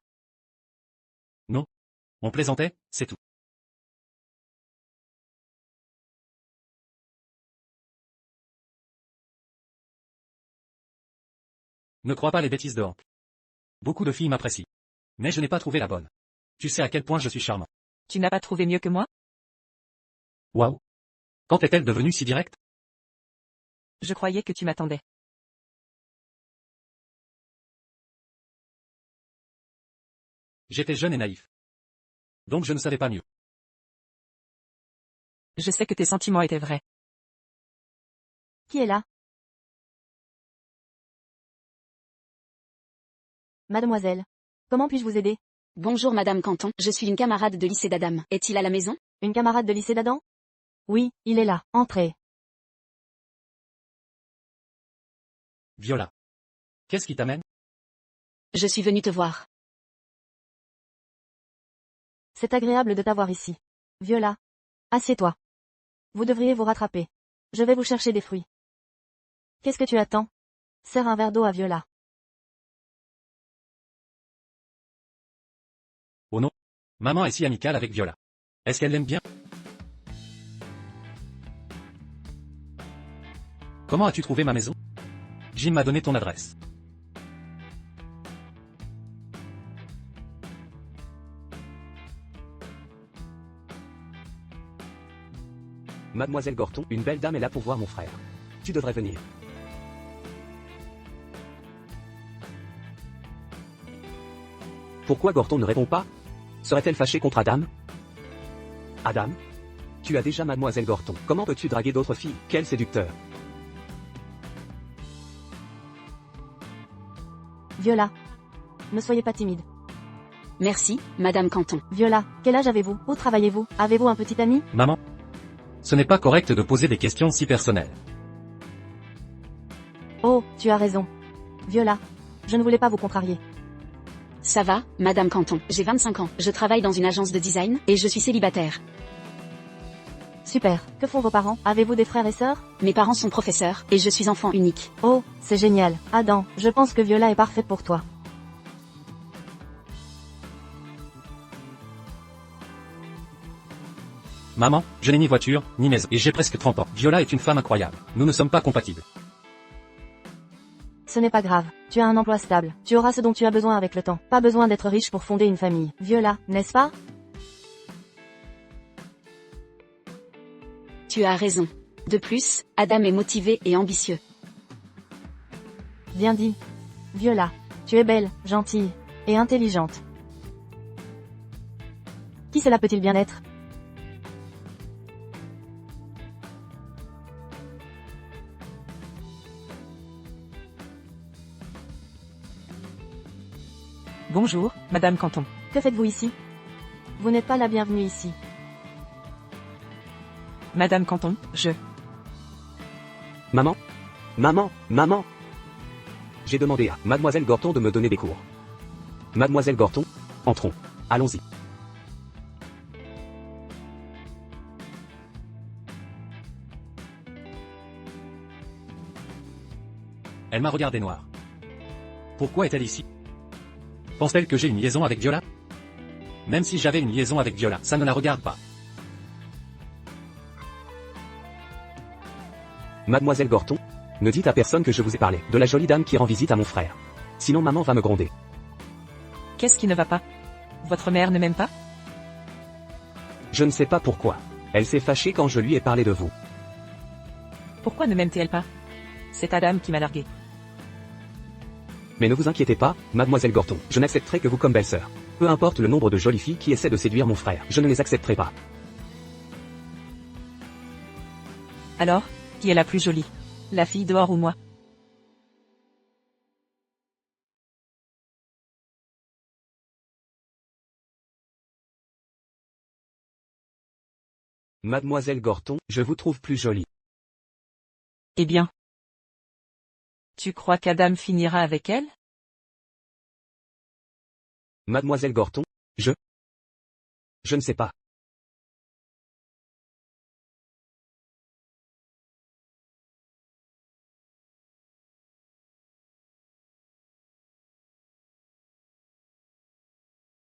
Non. On plaisantait, c'est tout. Ne crois pas les bêtises de Hank. Beaucoup de filles m'apprécient. Mais je n'ai pas trouvé la bonne. Tu sais à quel point je suis charmant. Tu n'as pas trouvé mieux que moi? Waouh. Quand est-elle devenue si directe? Je croyais que tu m'attendais. J'étais jeune et naïf. Donc je ne savais pas mieux. Je sais que tes sentiments étaient vrais. Qui est là? Mademoiselle. Comment puis-je vous aider? Bonjour Madame Canton, je suis une camarade de lycée d'Adam. Est-il à la maison? Une camarade de lycée d'Adam? Oui, il est là, entrez. Viola. Qu'est-ce qui t'amène? Je suis venue te voir. C'est agréable de t'avoir ici. Viola. Assieds-toi. Vous devriez vous rattraper. Je vais vous chercher des fruits. Qu'est-ce que tu attends? Sers un verre d'eau à Viola. Oh non. Maman est si amicale avec Viola. Est-ce qu'elle l'aime bien? Comment as-tu trouvé ma maison? Jim m'a donné ton adresse. Mademoiselle Gorton, une belle dame est là pour voir mon frère. Tu devrais venir. Pourquoi Gorton ne répond pas? Serait-elle fâchée contre Adam? Adam? Tu as déjà mademoiselle Gorton. Comment peux-tu draguer d'autres filles? Quel séducteur! Viola. Ne soyez pas timide. Merci, Madame Canton. Viola, quel âge avez-vous? Où travaillez-vous? Avez-vous un petit ami? Maman. Ce n'est pas correct de poser des questions si personnelles. Tu as raison. Viola. Je ne voulais pas vous contrarier. Ça va, Madame Canton. J'ai 25 ans. Je travaille dans une agence de design, et je suis célibataire. Super. Que font vos parents? Avez-vous des frères et sœurs? Mes parents sont professeurs, et je suis enfant unique. Oh, c'est génial. Adam, je pense que Viola est parfaite pour toi. Maman, je n'ai ni voiture, ni maison, et j'ai presque 30 ans. Viola est une femme incroyable. Nous ne sommes pas compatibles. Ce n'est pas grave. Tu as un emploi stable. Tu auras ce dont tu as besoin avec le temps. Pas besoin d'être riche pour fonder une famille. Viola, n'est-ce pas? Tu as raison. De plus, Adam est motivé et ambitieux. Bien dit. Viola, tu es belle, gentille et intelligente. Qui cela peut-il bien être? Bonjour, Madame Canton. Que faites-vous ici? Vous n'êtes pas la bienvenue ici. Madame Canton, je... Maman? Maman? Maman? J'ai demandé à Mademoiselle Gorton de me donner des cours. Mademoiselle Gorton? Entrons. Allons-y. Elle m'a regardé noir. Pourquoi est-elle ici? Pense-t-elle que j'ai une liaison avec Viola? Même si j'avais une liaison avec Viola, ça ne la regarde pas. Mademoiselle Gorton? Ne dites à personne que je vous ai parlé de la jolie dame qui rend visite à mon frère. Sinon maman va me gronder. Qu'est-ce qui ne va pas? Votre mère ne m'aime pas? Je ne sais pas pourquoi. Elle s'est fâchée quand je lui ai parlé de vous. Pourquoi ne m'aime-t-elle pas? C'est Adam qui m'a largué. Mais ne vous inquiétez pas, Mademoiselle Gorton, je n'accepterai que vous comme belle-sœur. Peu importe le nombre de jolies filles qui essaient de séduire mon frère, je ne les accepterai pas. Alors, qui est la plus jolie? La fille dehors ou moi? Mademoiselle Gorton, je vous trouve plus jolie. Eh bien. Tu crois qu'Adam finira avec elle? Mademoiselle Gorton, je ne sais pas.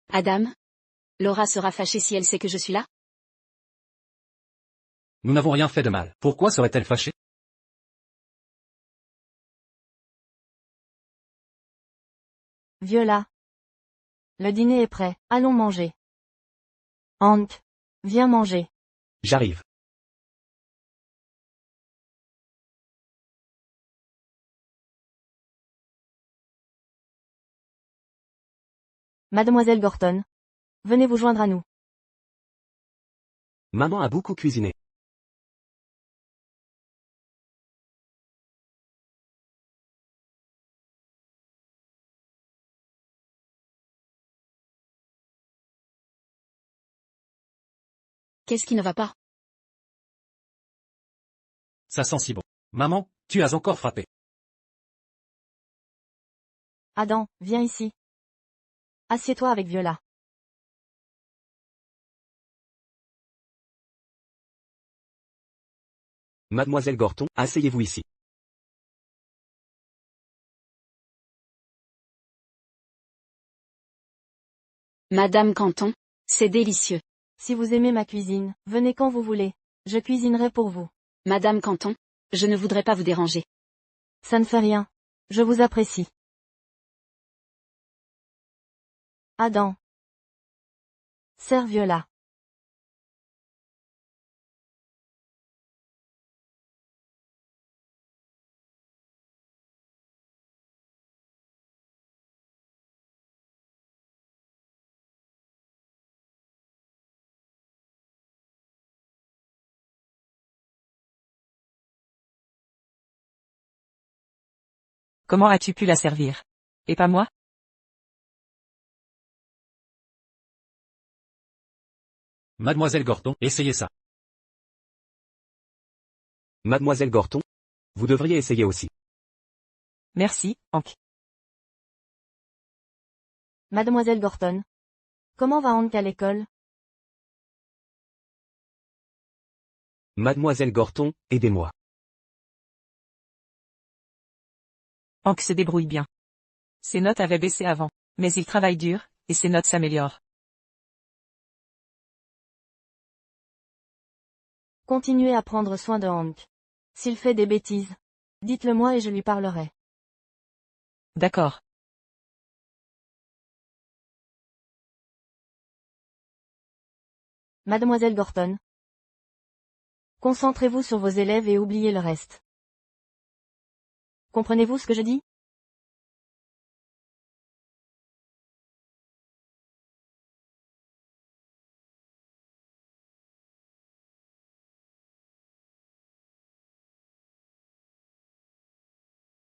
Adam? Laura sera fâchée si elle sait que je suis là? Nous n'avons rien fait de mal. Pourquoi serait-elle fâchée? Viola. Le dîner est prêt. Allons manger. Hank. Viens manger. J'arrive. Mademoiselle Gorton. Venez vous joindre à nous. Maman a beaucoup cuisiné. Qu'est-ce qui ne va pas? Ça sent si bon. Maman, tu as encore frappé. Adam, viens ici. Assieds-toi avec Viola. Mademoiselle Gorton, asseyez-vous ici. Madame Canton, c'est délicieux. Si vous aimez ma cuisine, venez quand vous voulez. Je cuisinerai pour vous. Madame Canton, je ne voudrais pas vous déranger. Ça ne fait rien. Je vous apprécie. Adam. Sœur Viola. Comment as-tu pu la servir? Et pas moi? Mademoiselle Gorton, essayez ça. Mademoiselle Gorton, vous devriez essayer aussi. Merci, Hank. Mademoiselle Gorton. Comment va Hank à l'école? Mademoiselle Gorton, aidez-moi. Hank se débrouille bien. Ses notes avaient baissé avant, mais il travaille dur, et ses notes s'améliorent. Continuez à prendre soin de Hank. S'il fait des bêtises, dites-le moi et je lui parlerai. D'accord. Mademoiselle Gorton. Concentrez-vous sur vos élèves et oubliez le reste. Comprenez-vous ce que je dis?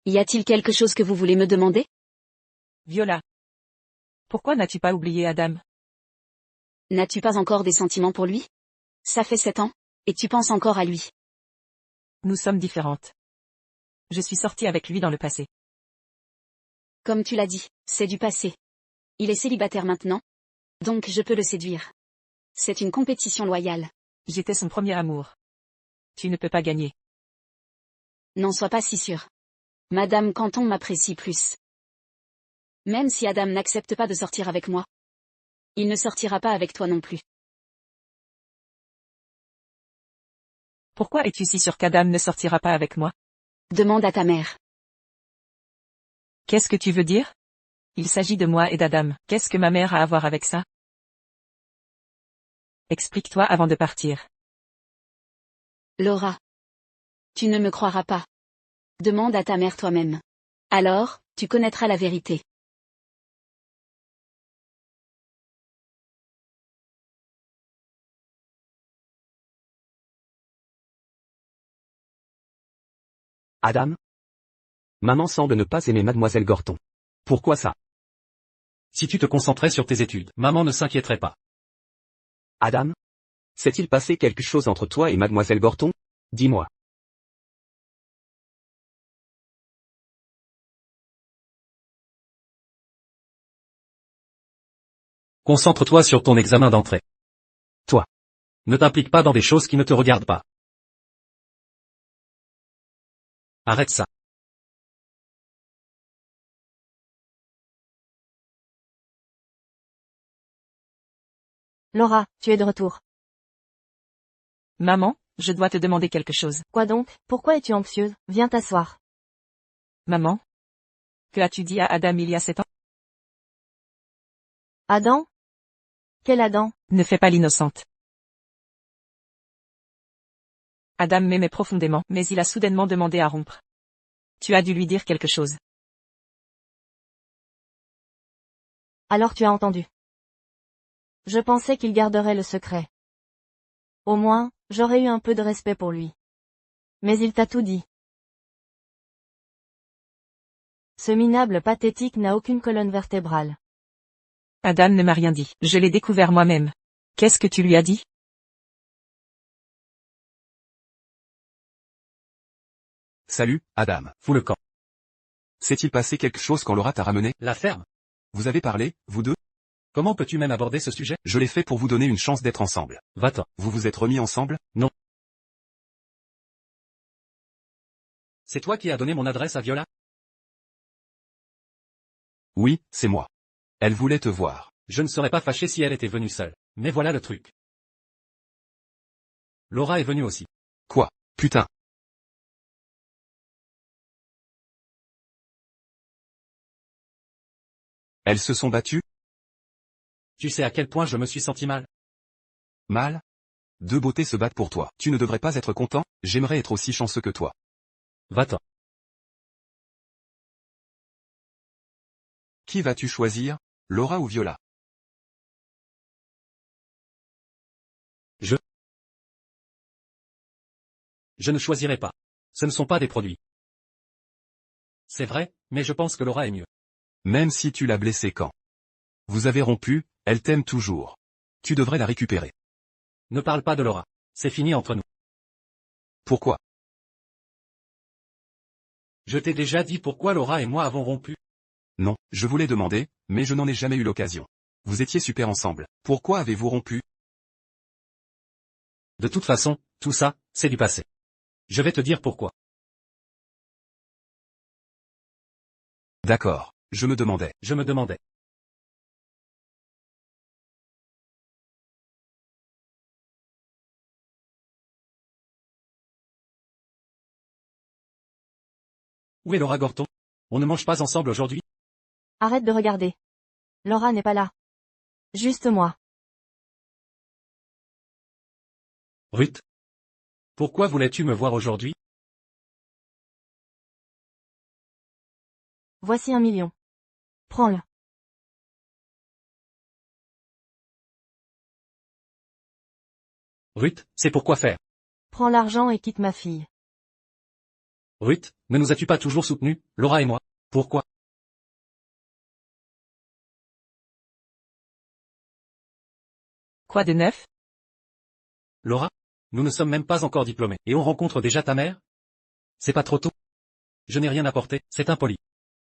Y a-t-il quelque chose que vous voulez me demander? Viola. Pourquoi n'as-tu pas oublié Adam? N'as-tu pas encore des sentiments pour lui? Ça fait 7 ans, et tu penses encore à lui. Nous sommes différentes. Je suis sortie avec lui dans le passé. Comme tu l'as dit, c'est du passé. Il est célibataire maintenant. Donc je peux le séduire. C'est une compétition loyale. J'étais son premier amour. Tu ne peux pas gagner. N'en sois pas si sûr. Madame Canton m'apprécie plus. Même si Adam n'accepte pas de sortir avec moi, il ne sortira pas avec toi non plus. Pourquoi es-tu si sûr qu'Adam ne sortira pas avec moi? Demande à ta mère. Qu'est-ce que tu veux dire? Il s'agit de moi et d'Adam. Qu'est-ce que ma mère a à voir avec ça? Explique-toi avant de partir. Laura. Tu ne me croiras pas. Demande à ta mère toi-même. Alors, tu connaîtras la vérité. Adam? Maman semble ne pas aimer Mademoiselle Gorton. Pourquoi ça? Si tu te concentrais sur tes études, maman ne s'inquiéterait pas. Adam? S'est-il passé quelque chose entre toi et Mademoiselle Gorton? Dis-moi. Concentre-toi sur ton examen d'entrée. Toi. Ne t'implique pas dans des choses qui ne te regardent pas. Arrête ça. Laura, tu es de retour. Maman, je dois te demander quelque chose. Quoi donc? Pourquoi es-tu anxieuse? Viens t'asseoir. Maman? Que as-tu dit à Adam il y a 7 ans? Adam? Quel Adam? Ne fais pas l'innocente. Adam m'aimait profondément, mais il a soudainement demandé à rompre. Tu as dû lui dire quelque chose. Alors tu as entendu. Je pensais qu'il garderait le secret. Au moins, j'aurais eu un peu de respect pour lui. Mais il t'a tout dit. Ce minable pathétique n'a aucune colonne vertébrale. Adam ne m'a rien dit. Je l'ai découvert moi-même. Qu'est-ce que tu lui as dit? Salut, Adam. Fous le camp. S'est-il passé quelque chose quand Laura t'a ramené? La ferme. Vous avez parlé, vous deux? Comment peux-tu même aborder ce sujet? Je l'ai fait pour vous donner une chance d'être ensemble. Va-t'en. Vous vous êtes remis ensemble? Non. C'est toi qui as donné mon adresse à Viola? Oui, c'est moi. Elle voulait te voir. Je ne serais pas fâché si elle était venue seule. Mais voilà le truc. Laura est venue aussi. Quoi? Putain. Elles se sont battues? Tu sais à quel point je me suis senti mal? Mal? Deux beautés se battent pour toi. Tu ne devrais pas être content? J'aimerais être aussi chanceux que toi. Va-t'en. Qui vas-tu choisir? Laura ou Viola? Je ne choisirai pas. Ce ne sont pas des produits. C'est vrai, mais je pense que Laura est mieux. Même si tu l'as blessée quand vous avez rompu, elle t'aime toujours. Tu devrais la récupérer. Ne parle pas de Laura. C'est fini entre nous. Pourquoi? Je t'ai déjà dit pourquoi Laura et moi avons rompu. Non, je voulais demander, mais je n'en ai jamais eu l'occasion. Vous étiez super ensemble. Pourquoi avez-vous rompu? De toute façon, tout ça, c'est du passé. Je vais te dire pourquoi. D'accord. Je me demandais. Je me demandais. Où est Laura Gorton? On ne mange pas ensemble aujourd'hui? Arrête de regarder. Laura n'est pas là. Juste moi. Ruth. Pourquoi voulais-tu me voir aujourd'hui? Voici 1 million. Prends-le. Ruth, c'est pourquoi faire? Prends l'argent et quitte ma fille. Ruth, ne nous as-tu pas toujours soutenus, Laura et moi? Pourquoi? Quoi de neuf? Laura? Nous ne sommes même pas encore diplômés, et on rencontre déjà ta mère? C'est pas trop tôt? Je n'ai rien apporté, c'est impoli.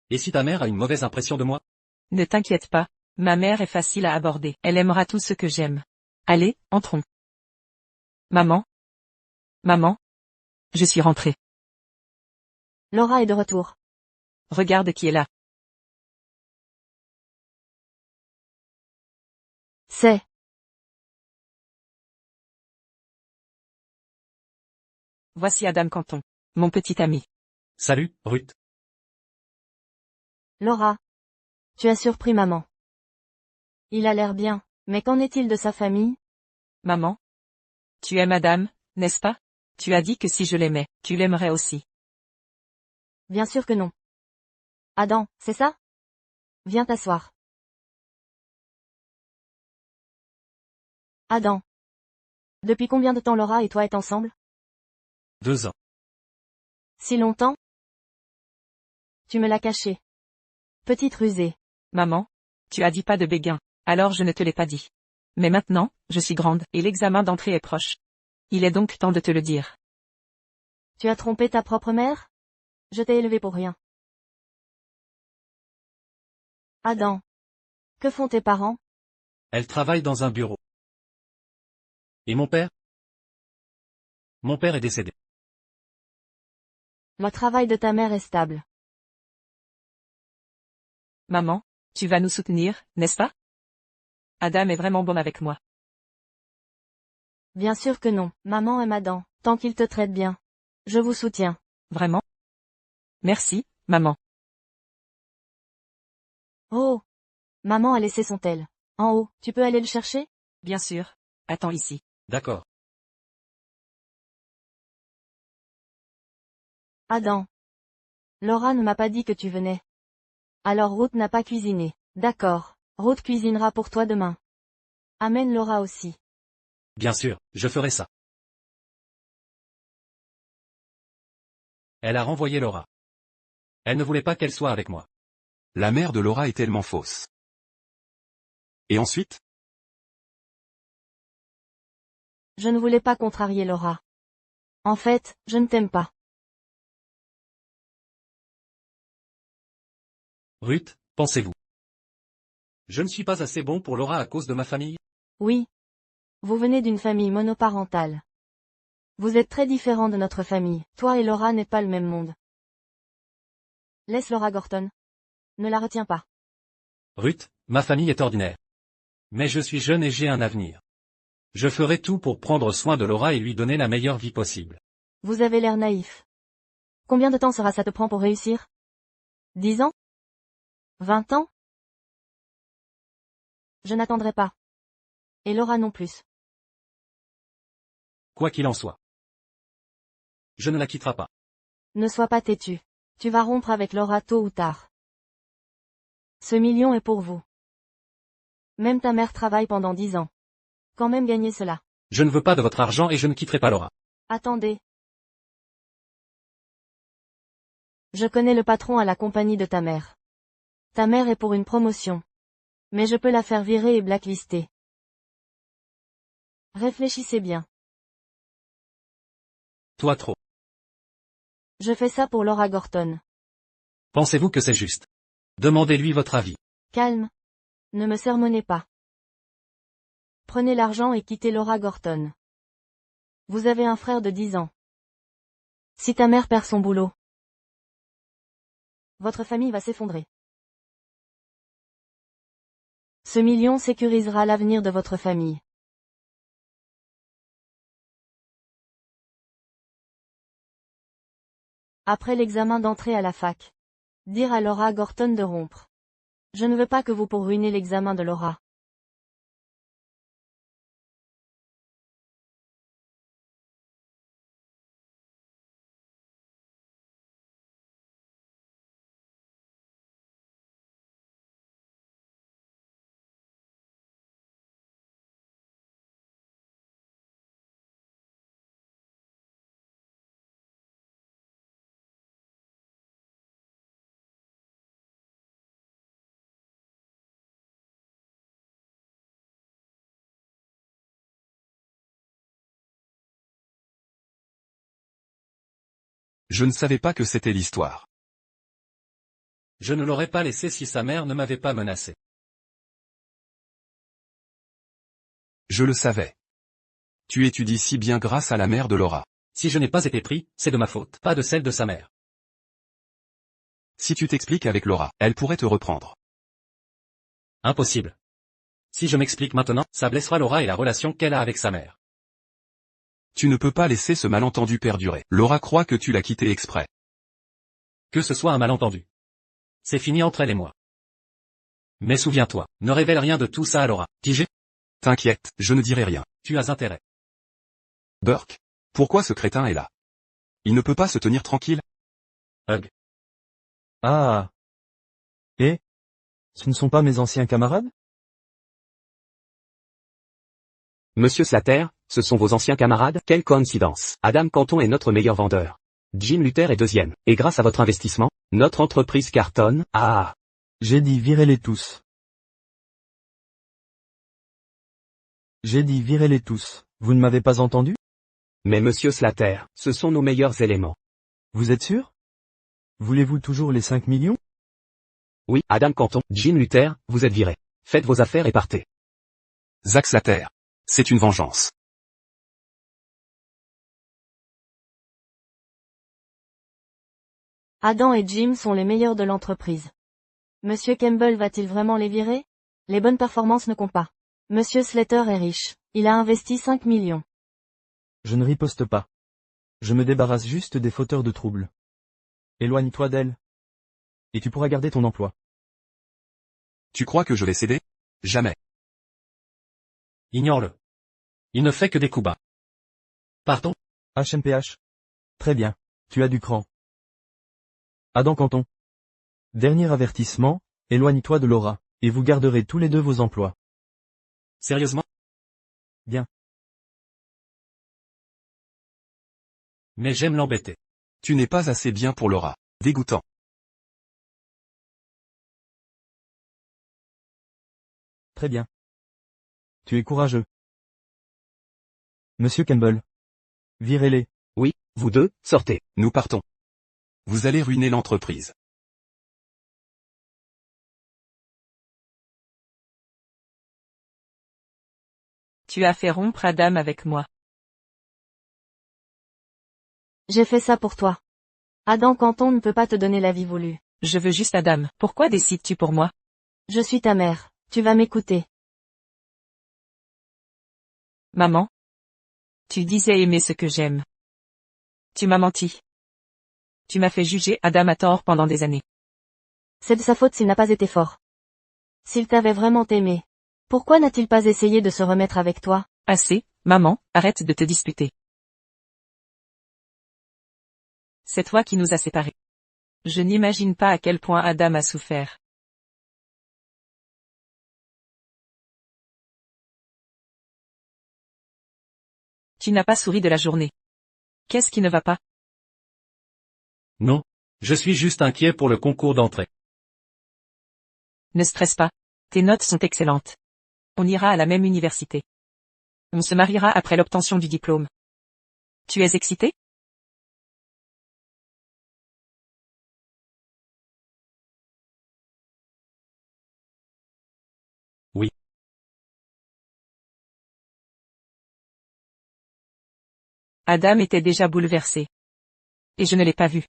Et si ta mère a une mauvaise impression de moi? Ne t'inquiète pas, ma mère est facile à aborder. Elle aimera tout ce que j'aime. Allez, entrons. Maman? Maman? Je suis rentrée. Laura est de retour. Regarde qui est là. C'est. Voici Adam Canton. Mon petit ami. Salut, Ruth. Laura. Tu as surpris maman. Il a l'air bien, mais qu'en est-il de sa famille? Maman? Tu aimes Adam, n'est-ce pas? Tu as dit que si je l'aimais, tu l'aimerais aussi. Bien sûr que non. Adam, c'est ça? Viens t'asseoir. Adam. Depuis combien de temps Laura et toi êtes ensemble? 2 ans. Si longtemps? Tu me l'as caché. Petite rusée. Maman? Tu as dit pas de béguin, alors je ne te l'ai pas dit. Mais maintenant, je suis grande, et l'examen d'entrée est proche. Il est donc temps de te le dire. Tu as trompé ta propre mère? Je t'ai élevé pour rien. Adam. Que font tes parents? Elle travaille dans un bureau. Et mon père? Mon père est décédé. Le travail de ta mère est stable. Maman, tu vas nous soutenir, n'est-ce pas? Adam est vraiment bon avec moi. Bien sûr que non. Maman aime Adam, tant qu'il te traite bien. Je vous soutiens. Vraiment? Merci, maman. Oh. Maman a laissé son tel. En haut, tu peux aller le chercher? Bien sûr. Attends ici. D'accord. Adam. Laura ne m'a pas dit que tu venais. Alors Ruth n'a pas cuisiné. D'accord. Ruth cuisinera pour toi demain. Amène Laura aussi. Bien sûr, je ferai ça. Elle a renvoyé Laura. Elle ne voulait pas qu'elle soit avec moi. La mère de Laura est tellement fausse. Et ensuite? Je ne voulais pas contrarier Laura. En fait, je ne t'aime pas. Ruth, pensez-vous? Je ne suis pas assez bon pour Laura à cause de ma famille? Oui. Vous venez d'une famille monoparentale. Vous êtes très différents de notre famille. Toi et Laura n'est pas le même monde. Laisse Laura Gorton. Ne la retiens pas. Ruth, ma famille est ordinaire. Mais je suis jeune et j'ai un avenir. Je ferai tout pour prendre soin de Laura et lui donner la meilleure vie possible. Vous avez l'air naïf. Combien de temps ça te prend pour réussir? 10 ans? 20 ans? Je n'attendrai pas. Et Laura non plus. Quoi qu'il en soit. Je ne la quittera pas. Ne sois pas têtu. Tu vas rompre avec Laura tôt ou tard. Ce 1 million est pour vous. Même ta mère travaille pendant 10 ans. Quand même gagner cela. Je ne veux pas de votre argent et je ne quitterai pas Laura. Attendez. Je connais le patron à la compagnie de ta mère. Ta mère est pour une promotion. Mais je peux la faire virer et blacklister. Réfléchissez bien. Toi trop. Je fais ça pour Laura Gorton. Pensez-vous que c'est juste? Demandez-lui votre avis. Calme. Ne me sermonnez pas. Prenez l'argent et quittez Laura Gorton. Vous avez un frère de 10 ans. Si ta mère perd son boulot, votre famille va s'effondrer. Ce million sécurisera l'avenir de votre famille. Après l'examen d'entrée à la fac. Dire à Laura Gorton de rompre. Je ne veux pas que vous pour ruiner l'examen de Laura. Je ne savais pas que c'était l'histoire. Je ne l'aurais pas laissé si sa mère ne m'avait pas menacé. Je le savais. Tu étudies si bien grâce à la mère de Laura. Si je n'ai pas été pris, c'est de ma faute, pas de celle de sa mère. Si tu t'expliques avec Laura, elle pourrait te reprendre. Impossible. Si je m'explique maintenant, ça blessera Laura et la relation qu'elle a avec sa mère. Tu ne peux pas laisser ce malentendu perdurer. Laura croit que tu l'as quitté exprès. Que ce soit un malentendu. C'est fini entre elle et moi. Mais souviens-toi, ne révèle rien de tout ça à Laura. Pigé? T'inquiète, je ne dirai rien. Tu as intérêt. Burke. Pourquoi ce crétin est là? Il ne peut pas se tenir tranquille? Hug. Ah. Et? Ce ne sont pas mes anciens camarades? Monsieur Slater, ce sont vos anciens camarades? Quelle coïncidence. Adam Canton est notre meilleur vendeur. Jim Luther est deuxième. Et grâce à votre investissement, notre entreprise cartonne. Ah. J'ai dit virez-les tous. J'ai dit virez-les tous. Vous ne m'avez pas entendu? Mais monsieur Slater, ce sont nos meilleurs éléments. Vous êtes sûr? Voulez-vous toujours les 5 millions? Oui, Adam Canton, Jim Luther, vous êtes virés. Faites vos affaires et partez. Zack Slater. C'est une vengeance. Adam et Jim sont les meilleurs de l'entreprise. Monsieur Campbell va-t-il vraiment les virer? Les bonnes performances ne comptent pas. Monsieur Slater est riche. Il a investi 5 millions. Je ne riposte pas. Je me débarrasse juste des fauteurs de troubles. Éloigne-toi d'elle. Et tu pourras garder ton emploi. Tu crois que je vais céder? Jamais. Ignore-le. Il ne fait que des coups bas. Pardon? HMPH. Très bien. Tu as du cran. Adam Canton. Dernier avertissement, éloigne-toi de Laura, et vous garderez tous les deux vos emplois. Sérieusement? Bien. Mais j'aime l'embêter. Tu n'es pas assez bien pour Laura. Dégoûtant. Très bien. Tu es courageux. Monsieur Campbell. Virez-les. Oui, vous deux, sortez. Nous partons. Vous allez ruiner l'entreprise. Tu as fait rompre Adam avec moi. J'ai fait ça pour toi. Adam Canton ne peut pas te donner la vie voulue. Je veux juste Adam. Pourquoi décides-tu pour moi? Je suis ta mère. Tu vas m'écouter. Maman? Tu disais aimer ce que j'aime. Tu m'as menti. Tu m'as fait juger Adam à tort pendant des années. C'est de sa faute s'il n'a pas été fort. S'il t'avait vraiment aimé, pourquoi n'a-t-il pas essayé de se remettre avec toi? Assez, maman, arrête de te disputer. C'est toi qui nous as séparés. Je n'imagine pas à quel point Adam a souffert. Tu n'as pas souri de la journée. Qu'est-ce qui ne va pas? Non. Je suis juste inquiet pour le concours d'entrée. Ne stresse pas. Tes notes sont excellentes. On ira à la même université. On se mariera après l'obtention du diplôme. Tu es excité? Adam était déjà bouleversé. Et je ne l'ai pas vu.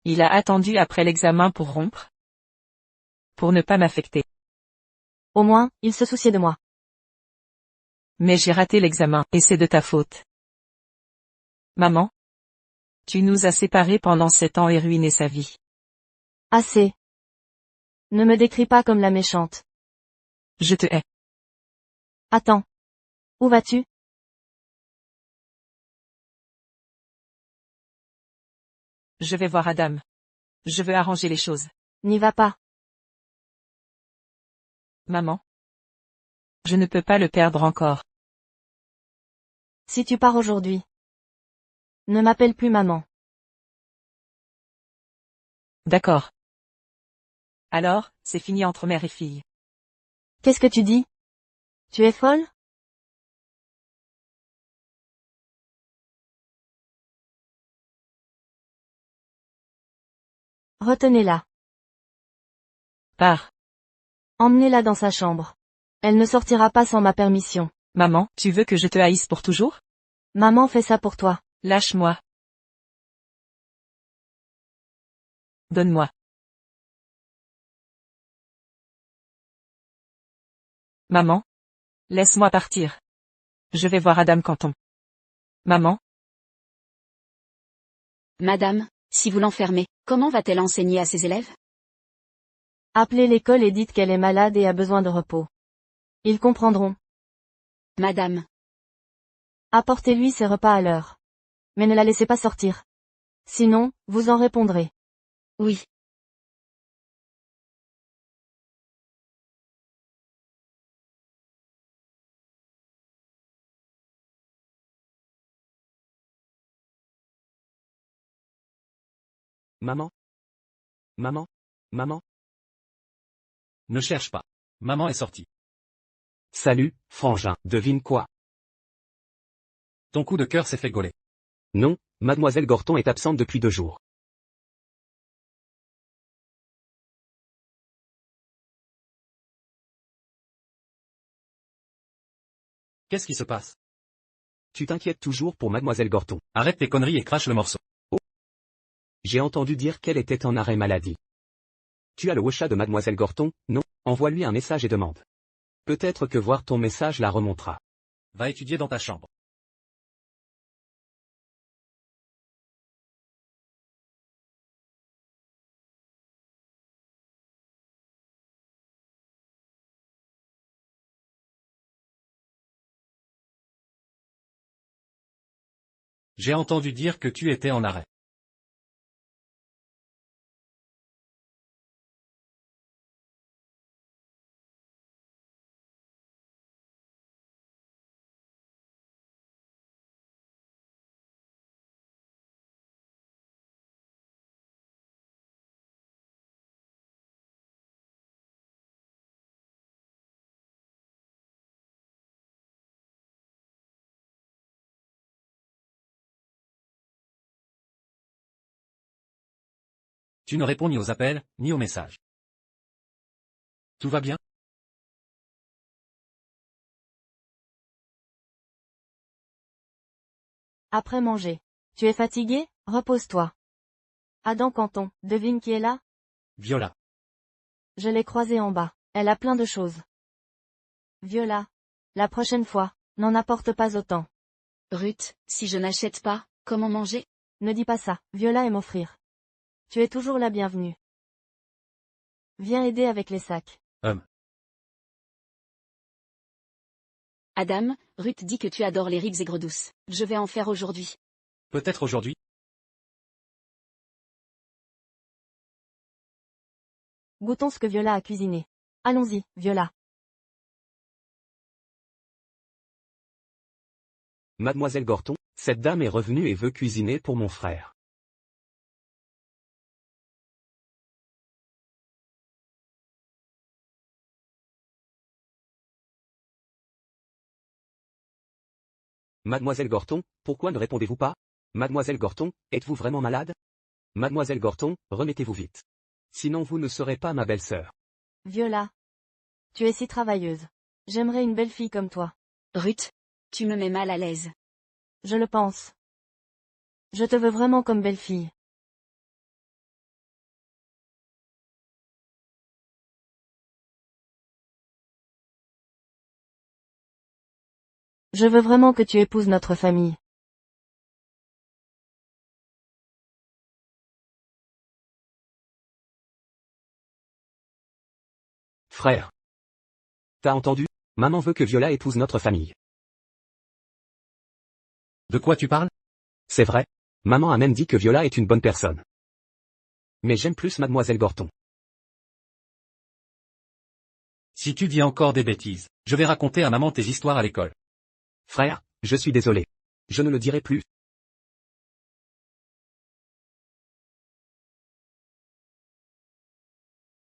Il a attendu après l'examen pour rompre. Pour ne pas m'affecter. Au moins, il se souciait de moi. Mais j'ai raté l'examen, et c'est de ta faute. Maman? Tu nous as séparés pendant 7 ans et ruiné sa vie. Assez. Ne me décris pas comme la méchante. Je te hais. Attends. Où vas-tu? Je vais voir Adam. Je veux arranger les choses. N'y va pas. Maman? Je ne peux pas le perdre encore. Si tu pars aujourd'hui. Ne m'appelle plus maman. D'accord. Alors, c'est fini entre mère et fille. Qu'est-ce que tu dis? Tu es folle? Retenez-la. Pars. Emmenez-la dans sa chambre. Elle ne sortira pas sans ma permission. Maman, tu veux que je te haïsse pour toujours? Maman fait ça pour toi. Lâche-moi. Donne-moi. Maman? Laisse-moi partir. Je vais voir Adam Canton. Maman? Madame, si vous l'enfermez, comment va-t-elle enseigner à ses élèves? Appelez l'école et dites qu'elle est malade et a besoin de repos. Ils comprendront. Madame. Apportez-lui ses repas à l'heure. Mais ne la laissez pas sortir. Sinon, vous en répondrez. Oui. Maman? Maman? Maman? Ne cherche pas. Maman est sortie. Salut, frangin, devine quoi? Ton coup de cœur s'est fait gauler. Non, mademoiselle Gorton est absente depuis 2 jours. Qu'est-ce qui se passe? Tu t'inquiètes toujours pour mademoiselle Gorton. Arrête tes conneries et crache le morceau. J'ai entendu dire qu'elle était en arrêt maladie. Tu as le WhatsApp de mademoiselle Gorton, non? Envoie-lui un message et demande. Peut-être que voir ton message la remontera. Va étudier dans ta chambre. J'ai entendu dire que tu étais en arrêt. Tu ne réponds ni aux appels, ni aux messages. Tout va bien? Après manger. Tu es fatigué? Repose-toi. Adam Canton, devine qui est là? Viola. Je l'ai croisée en bas. Elle a plein de choses. Viola. La prochaine fois, n'en apporte pas autant. Ruth, si je n'achète pas, comment manger? Ne dis pas ça, Viola aime offrir. Tu es toujours la bienvenue. Viens aider avec les sacs. Adam, Ruth dit que tu adores les ribs aigres douces. Je vais en faire aujourd'hui. Peut-être aujourd'hui? Goûtons ce que Viola a cuisiné. Allons-y, Viola. Mademoiselle Gorton, cette dame est revenue et veut cuisiner pour mon frère. Mademoiselle Gorton, pourquoi ne répondez-vous pas? Mademoiselle Gorton, êtes-vous vraiment malade? Mademoiselle Gorton, remettez-vous vite. Sinon vous ne serez pas ma belle-sœur. Viola. Tu es si travailleuse. J'aimerais une belle fille comme toi. Ruth, tu me mets mal à l'aise. Je le pense. Je te veux vraiment comme belle-fille. Je veux vraiment que tu épouses notre famille. Frère. T'as entendu? Maman veut que Viola épouse notre famille. De quoi tu parles? C'est vrai. Maman a même dit que Viola est une bonne personne. Mais j'aime plus Mademoiselle Gorton. Si tu dis encore des bêtises, je vais raconter à maman tes histoires à l'école. Frère, je suis désolé. Je ne le dirai plus.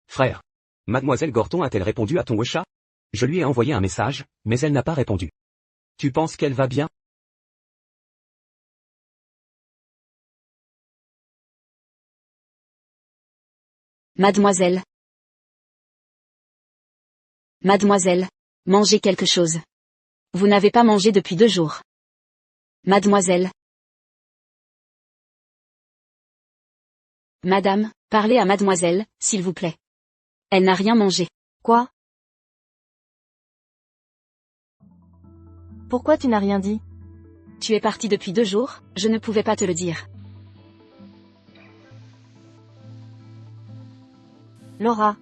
Frère. Mademoiselle Gorton a-t-elle répondu à ton WhatsApp? Je lui ai envoyé un message, mais elle n'a pas répondu. Tu penses qu'elle va bien? Mademoiselle. Mademoiselle. Mangez quelque chose. Vous n'avez pas mangé depuis 2 jours. Mademoiselle. Madame, parlez à mademoiselle, s'il vous plaît. Elle n'a rien mangé. Quoi? Pourquoi tu n'as rien dit? Tu es partie depuis 2 jours, je ne pouvais pas te le dire. Laura.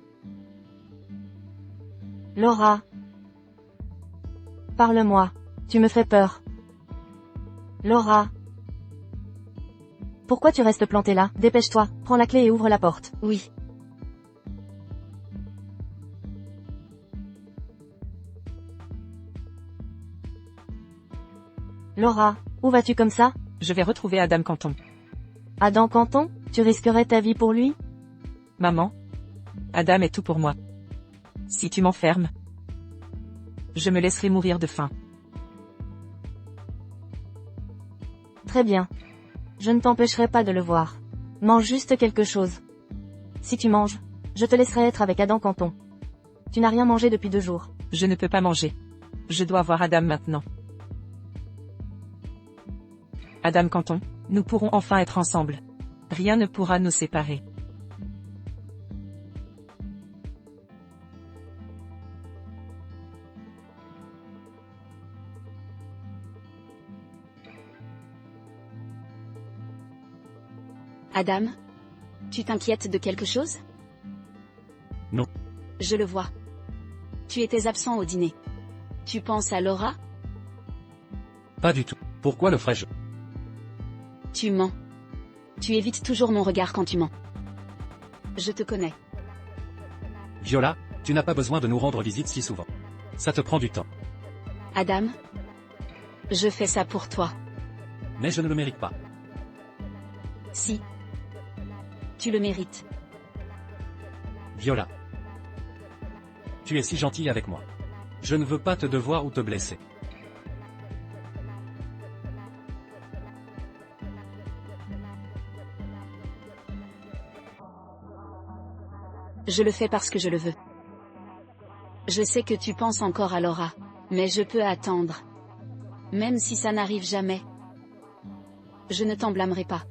Laura. Parle-moi. Tu me fais peur. Laura. Pourquoi tu restes plantée là? Dépêche-toi, prends la clé et ouvre la porte. Oui. Laura, où vas-tu comme ça? Je vais retrouver Adam Canton. Adam Canton? Tu risquerais ta vie pour lui? Maman. Adam est tout pour moi. Si tu m'enfermes, je me laisserai mourir de faim. Très bien. Je ne t'empêcherai pas de le voir. Mange juste quelque chose. Si tu manges, je te laisserai être avec Adam Canton. Tu n'as rien mangé depuis 2 jours. Je ne peux pas manger. Je dois voir Adam maintenant. Adam Canton, nous pourrons enfin être ensemble. Rien ne pourra nous séparer. Adam? Tu t'inquiètes de quelque chose? Non. Je le vois. Tu étais absent au dîner. Tu penses à Laura? Pas du tout. Pourquoi le ferais-je? Tu mens. Tu évites toujours mon regard quand tu mens. Je te connais. Viola, tu n'as pas besoin de nous rendre visite si souvent. Ça te prend du temps. Adam? Je fais ça pour toi. Mais je ne le mérite pas. Si. Tu le mérites. Viola. Tu es si gentille avec moi. Je ne veux pas te devoir ou te blesser. Je le fais parce que je le veux. Je sais que tu penses encore à Laura, mais je peux attendre. Même si ça n'arrive jamais. Je ne t'en blâmerai pas.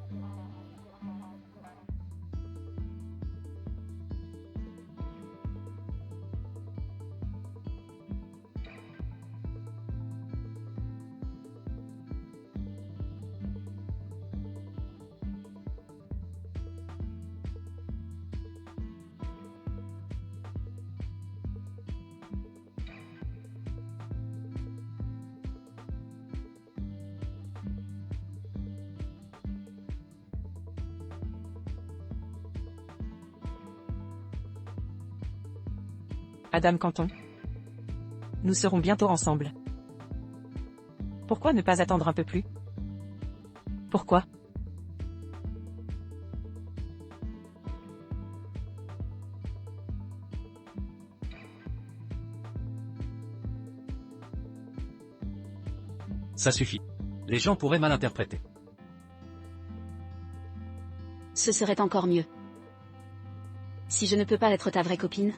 Adam Canton. Nous serons bientôt ensemble. Pourquoi ne pas attendre un peu plus? Pourquoi? Ça suffit. Les gens pourraient mal interpréter. Ce serait encore mieux. Si je ne peux pas être ta vraie copine,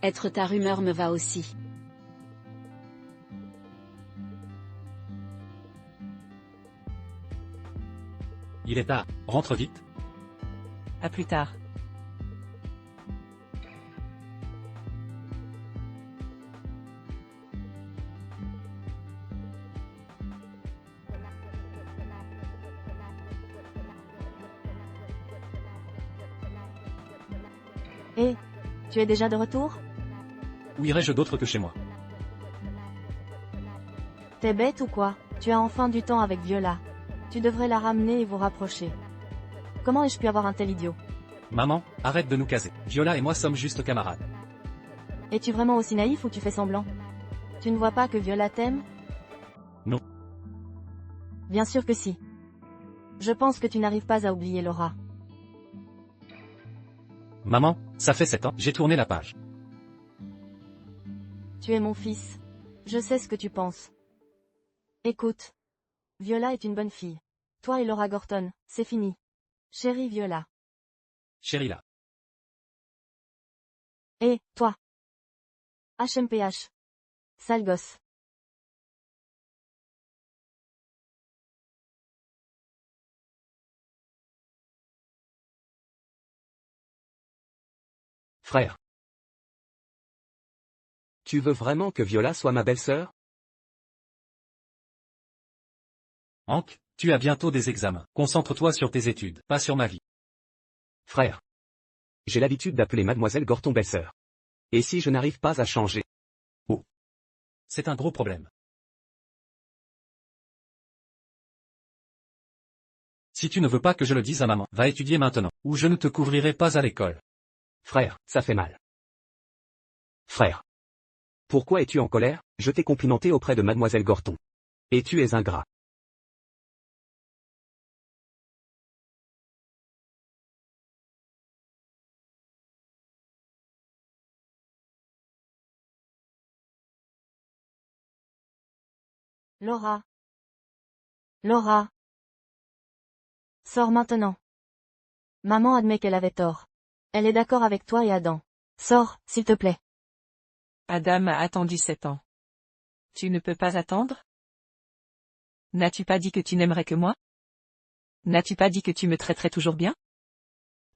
être ta rumeur me va aussi. Il est tard. Rentre vite. À plus tard. Hé, tu es déjà de retour? Où irais-je d'autre que chez moi? T'es bête ou quoi? Tu as enfin du temps avec Viola. Tu devrais la ramener et vous rapprocher. Comment ai-je pu avoir un tel idiot? Maman, arrête de nous caser. Viola et moi sommes juste camarades. Es-tu vraiment aussi naïf ou tu fais semblant? Tu ne vois pas que Viola t'aime? Non. Bien sûr que si. Je pense que tu n'arrives pas à oublier Laura. Maman, ça fait 7 ans, j'ai tourné la page. Tu es mon fils. Je sais ce que tu penses. Écoute. Viola est une bonne fille. Toi et Laura Gorton, c'est fini. Chérie Viola. Chérie là. Et, toi. HMPH. Sale gosse. Frère. Tu veux vraiment que Viola soit ma belle-sœur? Hank, tu as bientôt des examens. Concentre-toi sur tes études, pas sur ma vie. Frère. J'ai l'habitude d'appeler mademoiselle Gorton belle-sœur. Et si je n'arrive pas à changer? C'est un gros problème. Si tu ne veux pas que je le dise à maman, va étudier maintenant, ou je ne te couvrirai pas à l'école. Frère, ça fait mal. Frère. Pourquoi es-tu en colère? Je t'ai complimenté auprès de mademoiselle Gorton. Et tu es ingrat. Laura. Laura. Sors maintenant. Maman admet qu'elle avait tort. Elle est d'accord avec toi et Adam. Sors, s'il te plaît. Adam a attendu 7 ans. Tu ne peux pas attendre? N'as-tu pas dit que tu n'aimerais que moi? N'as-tu pas dit que tu me traiterais toujours bien?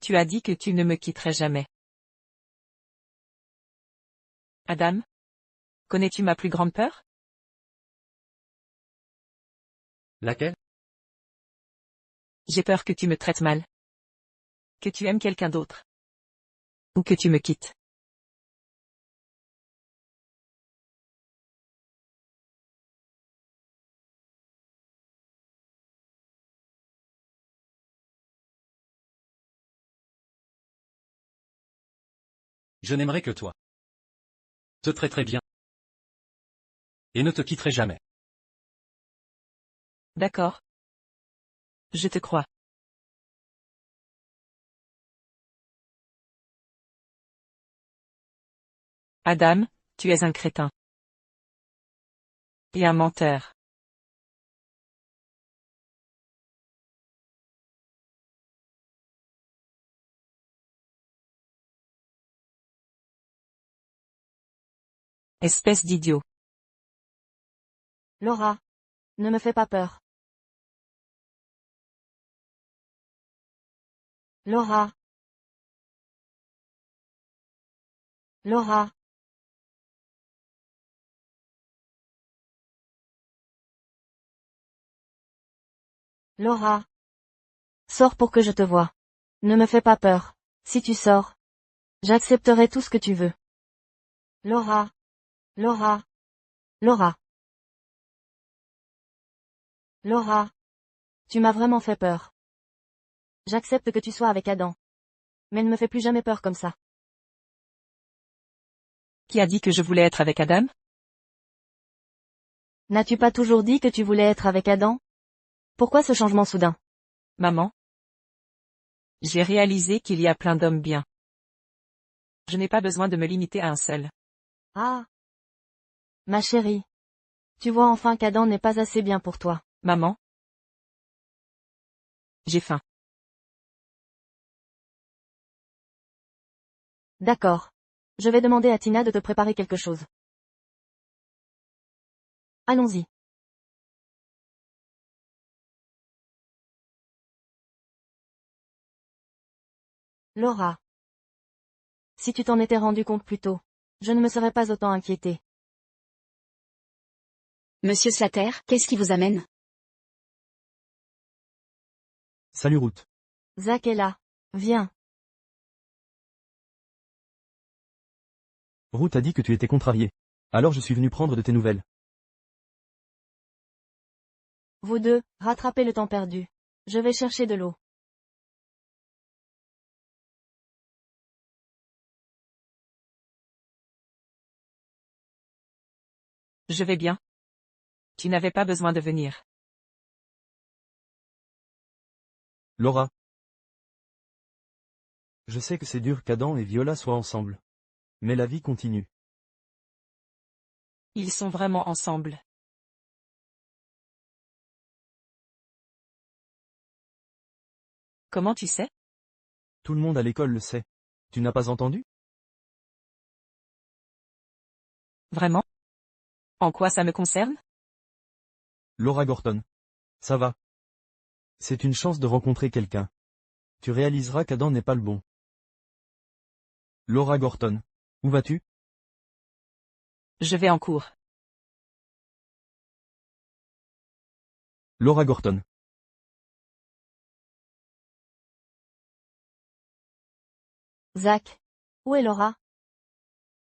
Tu as dit que tu ne me quitterais jamais. Adam? Connais-tu ma plus grande peur? Laquelle? J'ai peur que tu me traites mal. Que tu aimes quelqu'un d'autre. Ou que tu me quittes. Je n'aimerais que toi. Te traiterai bien. Et ne te quitterai jamais. D'accord. Je te crois. Adam, tu es un crétin. Et un menteur. Espèce d'idiot. Laura. Ne me fais pas peur. Laura. Laura. Laura. Sors pour que je te voie. Ne me fais pas peur. Si tu sors, j'accepterai tout ce que tu veux. Laura. Laura. Laura. Laura. Tu m'as vraiment fait peur. J'accepte que tu sois avec Adam. Mais ne me fais plus jamais peur comme ça. Qui a dit que je voulais être avec Adam? N'as-tu pas toujours dit que tu voulais être avec Adam? Pourquoi ce changement soudain? Maman? J'ai réalisé qu'il y a plein d'hommes bien. Je n'ai pas besoin de me limiter à un seul. Ah. Ma chérie. Tu vois enfin qu'Adam n'est pas assez bien pour toi. Maman? J'ai faim. D'accord. Je vais demander à Tina de te préparer quelque chose. Allons-y. Laura. Si tu t'en étais rendu compte plus tôt, je ne me serais pas autant inquiétée. Monsieur Slater, qu'est-ce qui vous amène? Salut Ruth. Zach est là. Viens. Ruth a dit que tu étais contrarié. Alors je suis venu prendre de tes nouvelles. Vous deux, rattrapez le temps perdu. Je vais chercher de l'eau. Je vais bien. Tu n'avais pas besoin de venir. Laura. Je sais que c'est dur qu'Adam et Viola soient ensemble. Mais la vie continue. Ils sont vraiment ensemble. Comment tu sais? Tout le monde à l'école le sait. Tu n'as pas entendu? Vraiment? En quoi ça me concerne? Laura Gorton. Ça va. C'est une chance de rencontrer quelqu'un. Tu réaliseras qu'Adam n'est pas le bon. Laura Gorton. Où vas-tu? Je vais en cours. Laura Gorton. Zach. Où est Laura?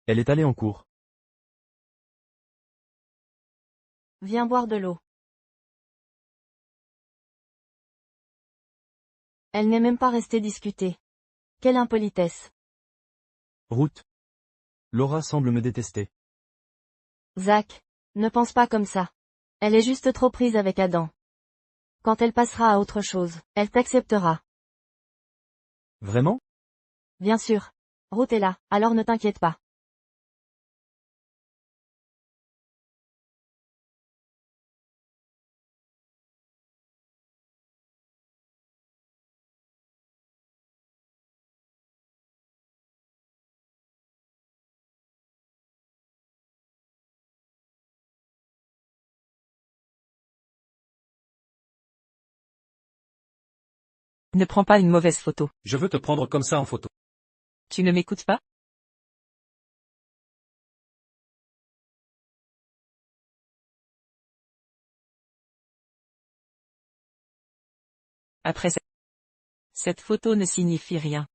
Elle est allée en cours. Viens boire de l'eau. Elle n'est même pas restée discuter. Quelle impolitesse. Ruth. Laura semble me détester. Zach. Ne pense pas comme ça. Elle est juste trop prise avec Adam. Quand elle passera à autre chose, elle t'acceptera. Vraiment? Bien sûr. Ruth est là, alors ne t'inquiète pas. Ne prends pas une mauvaise photo. Je veux te prendre comme ça en photo. Tu ne m'écoutes pas? Après cette photo ne signifie rien.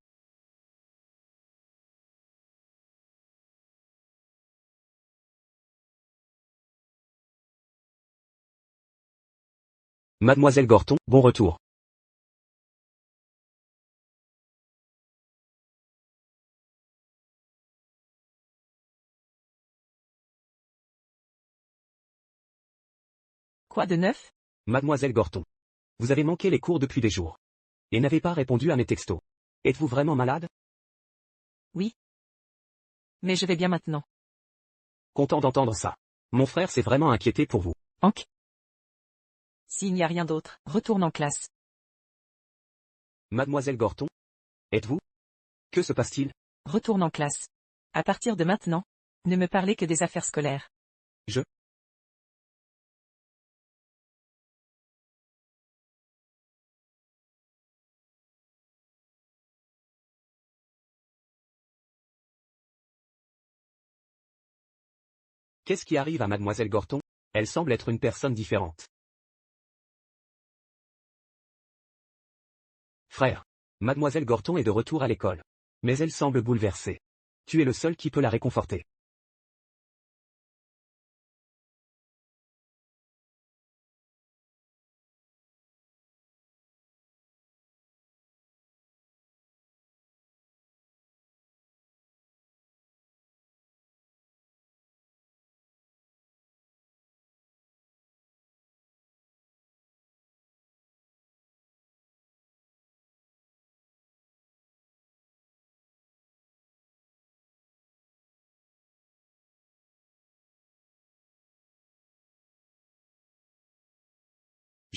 Mademoiselle Gorton, bon retour. Quoi de neuf? Mademoiselle Gorton. Vous avez manqué les cours depuis des jours. Et n'avez pas répondu à mes textos. Êtes-vous vraiment malade? Oui. Mais je vais bien maintenant. Content d'entendre ça. Mon frère s'est vraiment inquiété pour vous. Hank? S'il n'y a rien d'autre, retourne en classe. Mademoiselle Gorton? Êtes-vous? Que se passe-t-il? Retourne en classe. À partir de maintenant, ne me parlez que des affaires scolaires. Qu'est-ce qui arrive à Mademoiselle Gorton? Elle semble être une personne différente. Frère. Mademoiselle Gorton est de retour à l'école. Mais elle semble bouleversée. Tu es le seul qui peut la réconforter.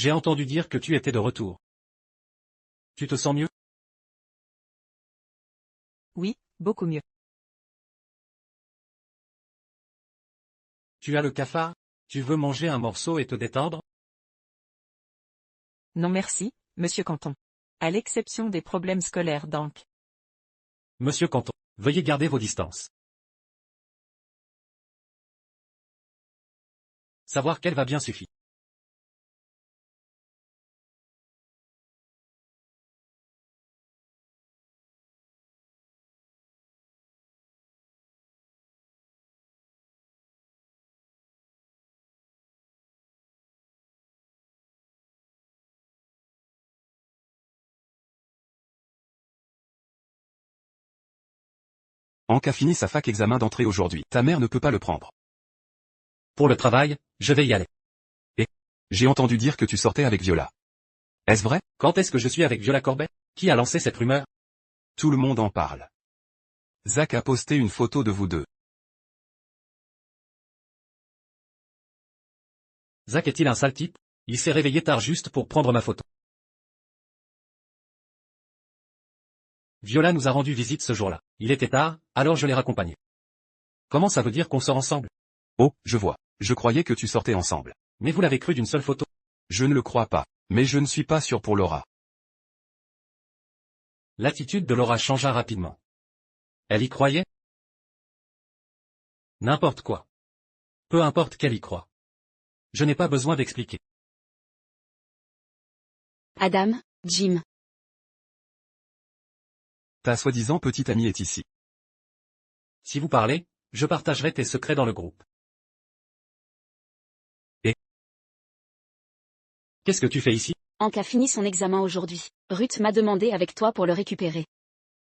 J'ai entendu dire que tu étais de retour. Tu te sens mieux? Oui, beaucoup mieux. Tu as le cafard? Tu veux manger un morceau et te détendre? Non merci, monsieur Canton. À l'exception des problèmes scolaires d'Hank. Monsieur Canton, veuillez garder vos distances. Savoir qu'elle va bien suffit. Hank a fini sa fac examen d'entrée aujourd'hui. Ta mère ne peut pas le prendre. Pour le travail, je vais y aller. J'ai entendu dire que tu sortais avec Viola. Est-ce vrai? Quand est-ce que je suis avec Viola Corbet? Qui a lancé cette rumeur? Tout le monde en parle. Zach a posté une photo de vous deux. Zach est-il un sale type? Il s'est réveillé tard juste pour prendre ma photo. Viola nous a rendu visite ce jour-là. Il était tard, alors je l'ai raccompagné. Comment ça veut dire qu'on sort ensemble? Oh, je vois. Je croyais que tu sortais ensemble. Mais vous l'avez cru d'une seule photo? Je ne le crois pas. Mais je ne suis pas sûr pour Laura. L'attitude de Laura changea rapidement. Elle y croyait? N'importe quoi. Peu importe qu'elle y croit. Je n'ai pas besoin d'expliquer. Adam, Jim. Ta soi-disant petite amie est ici. Si vous parlez, je partagerai tes secrets dans le groupe. Et? Qu'est-ce que tu fais ici? Hank a fini son examen aujourd'hui. Ruth m'a demandé avec toi pour le récupérer.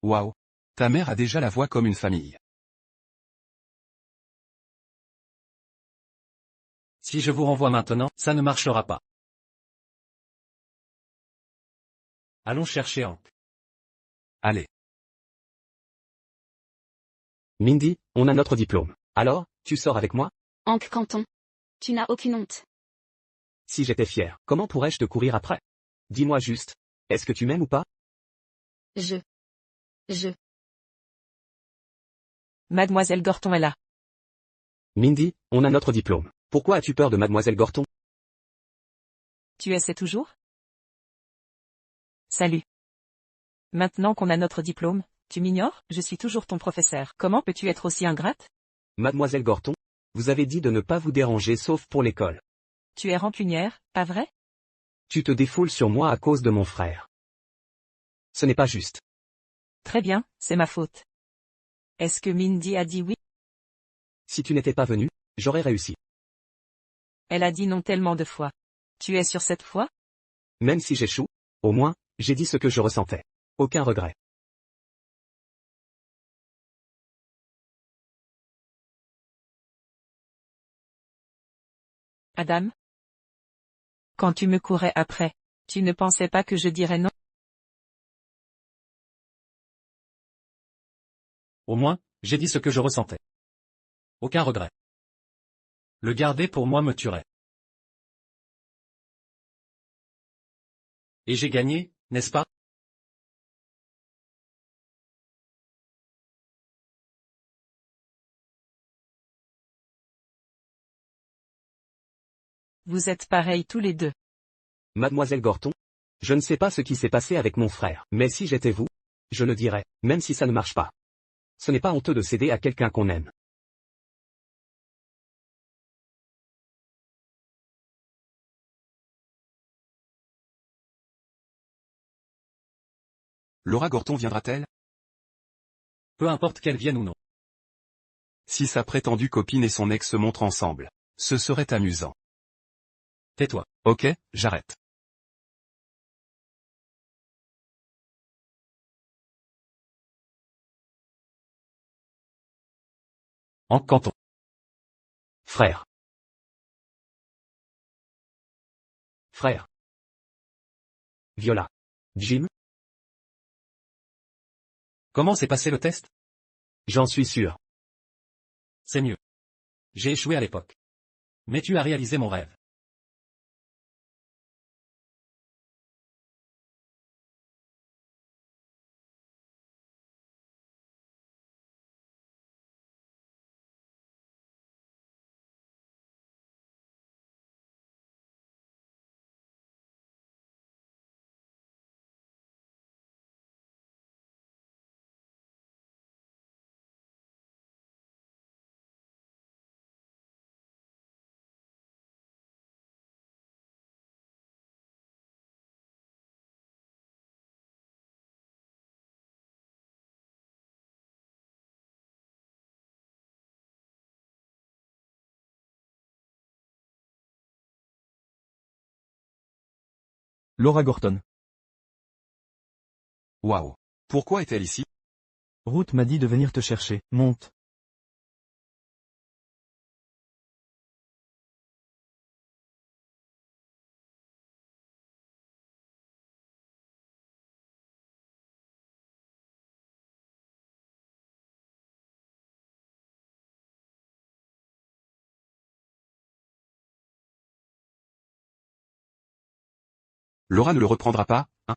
Waouh. Ta mère a déjà la voix comme une famille. Si je vous renvoie maintenant, ça ne marchera pas. Allons chercher Hank. Allez. Mindy, on a notre diplôme. Alors, tu sors avec moi? Hank Canton. Tu n'as aucune honte. Si j'étais fier, comment pourrais-je te courir après? Dis-moi juste. Est-ce que tu m'aimes ou pas? Je. Mademoiselle Gorton est là. Mindy, on a notre diplôme. Pourquoi as-tu peur de Mademoiselle Gorton? Tu essaies toujours? Salut. Maintenant qu'on a notre diplôme, tu m'ignores? Je suis toujours ton professeur. Comment peux-tu être aussi ingrate? Mademoiselle Gorton, vous avez dit de ne pas vous déranger sauf pour l'école. Tu es rancunière, pas vrai? Tu te défoules sur moi à cause de mon frère. Ce n'est pas juste. Très bien, c'est ma faute. Est-ce que Mindy a dit oui? Si tu n'étais pas venu, j'aurais réussi. Elle a dit non tellement de fois. Tu es sur cette fois? Même si j'échoue, au moins, j'ai dit ce que je ressentais. Aucun regret. Adam? Quand tu me courais après, tu ne pensais pas que je dirais non? Au moins, j'ai dit ce que je ressentais. Aucun regret. Le garder pour moi me tuerait. Et j'ai gagné, n'est-ce pas? Vous êtes pareils tous les deux. Mademoiselle Gorton, je ne sais pas ce qui s'est passé avec mon frère, mais si j'étais vous, je le dirais, même si ça ne marche pas. Ce n'est pas honteux de céder à quelqu'un qu'on aime. Laura Gorton viendra-t-elle? Peu importe qu'elle vienne ou non. Si sa prétendue copine et son ex se montrent ensemble. Ce serait amusant. Tais-toi. Ok, j'arrête. Hank Canton. Frère. Frère. Viola. Jim? Comment s'est passé le test? J'en suis sûr. C'est mieux. J'ai échoué à l'époque. Mais tu as réalisé mon rêve. Laura Gorton. Waouh. Pourquoi est-elle ici? Ruth m'a dit de venir te chercher. Monte. Laura ne le reprendra pas, hein?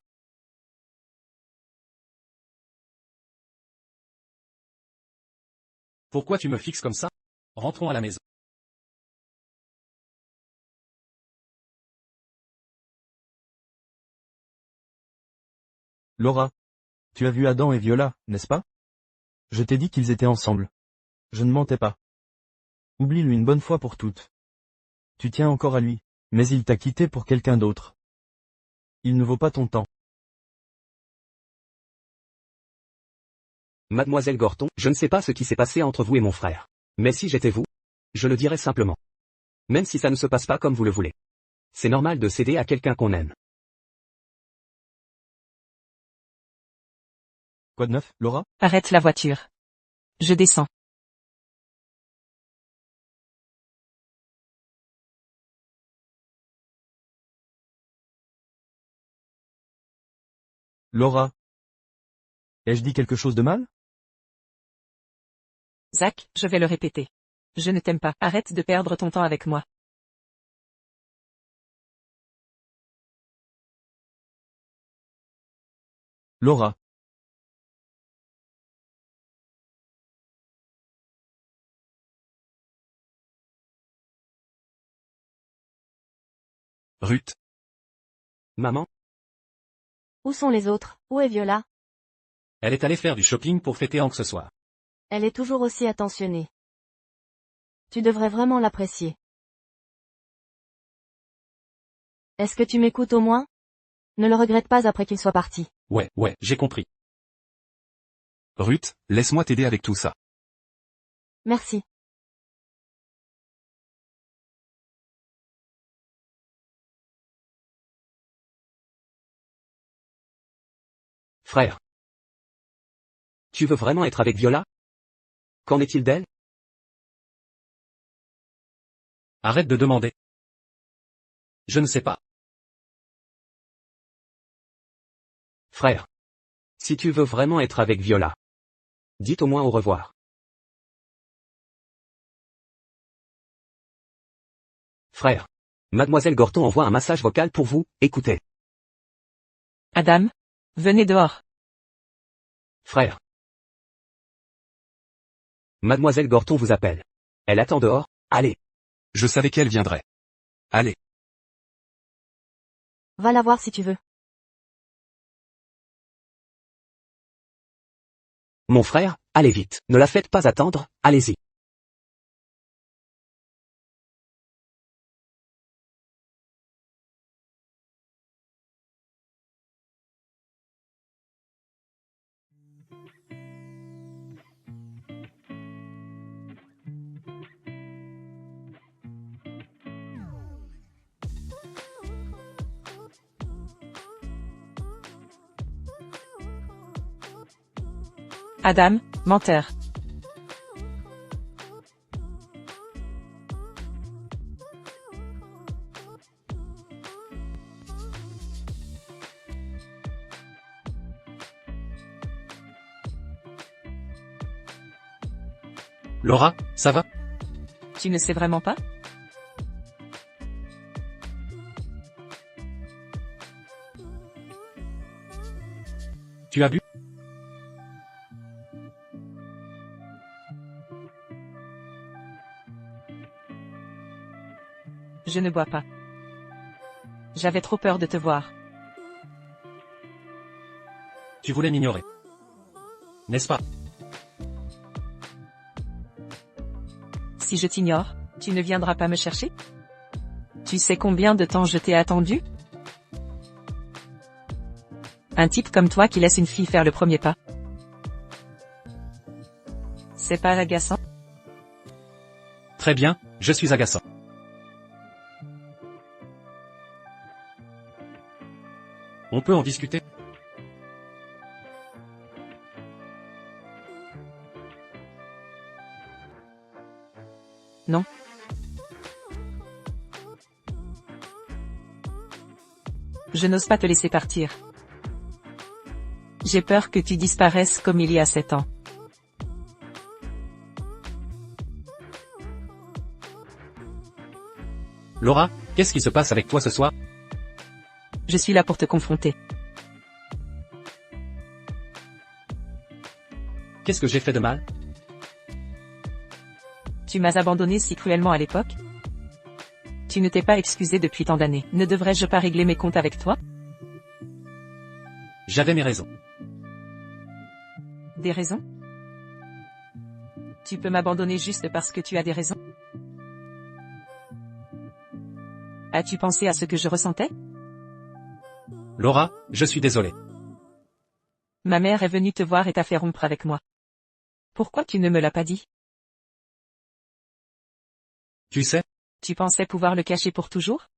Pourquoi tu me fixes comme ça? Rentrons à la maison. Laura. Tu as vu Adam et Viola, n'est-ce pas? Je t'ai dit qu'ils étaient ensemble. Je ne mentais pas. Oublie-le une bonne fois pour toutes. Tu tiens encore à lui, mais il t'a quitté pour quelqu'un d'autre. Il ne vaut pas ton temps. Mademoiselle Gorton, je ne sais pas ce qui s'est passé entre vous et mon frère. Mais si j'étais vous, je le dirais simplement. Même si ça ne se passe pas comme vous le voulez. C'est normal de céder à quelqu'un qu'on aime. Quoi de neuf, Laura? Arrête la voiture. Je descends. Laura. Ai-je dit quelque chose de mal? Zach, je vais le répéter. Je ne t'aime pas. Arrête de perdre ton temps avec moi. Laura. Ruth. Maman? Où sont les autres? Où est Viola? Elle est allée faire du shopping pour fêter Hank ce soir. Elle est toujours aussi attentionnée. Tu devrais vraiment l'apprécier. Est-ce que tu m'écoutes au moins? Ne le regrette pas après qu'il soit parti. Ouais, j'ai compris. Ruth, laisse-moi t'aider avec tout ça. Merci. Frère. Tu veux vraiment être avec Viola? Qu'en est-il d'elle? Arrête de demander. Je ne sais pas. Frère. Si tu veux vraiment être avec Viola. Dites au moins au revoir. Frère. Mademoiselle Gorton envoie un message vocal pour vous, écoutez. Adam, venez dehors. Frère. Mademoiselle Gorton vous appelle. Elle attend dehors, allez. Je savais qu'elle viendrait. Allez. Va la voir si tu veux. Mon frère, allez vite, ne la faites pas attendre, allez-y. Adam, menteur. Laura, ça va? Tu ne sais vraiment pas? Tu as bu? Je ne bois pas. J'avais trop peur de te voir. Tu voulais m'ignorer. N'est-ce pas? Si je t'ignore, tu ne viendras pas me chercher? Tu sais combien de temps je t'ai attendu? Un type comme toi qui laisse une fille faire le premier pas. C'est pas agaçant? Très bien, je suis agaçant. peut en discuter? Non. Je n'ose pas te laisser partir. J'ai peur que tu disparaisses comme il y a 7 ans. Laura, qu'est-ce qui se passe avec toi ce soir? Je suis là pour te confronter. Qu'est-ce que j'ai fait de mal? Tu m'as abandonné si cruellement à l'époque? Tu ne t'es pas excusé depuis tant d'années. Ne devrais-je pas régler mes comptes avec toi? J'avais mes raisons. Des raisons? Tu peux m'abandonner juste parce que tu as des raisons? As-tu pensé à ce que je ressentais? Laura, je suis désolé. Ma mère est venue te voir et t'a fait rompre avec moi. Pourquoi tu ne me l'as pas dit? Tu sais, Tu pensais pouvoir le cacher pour toujours?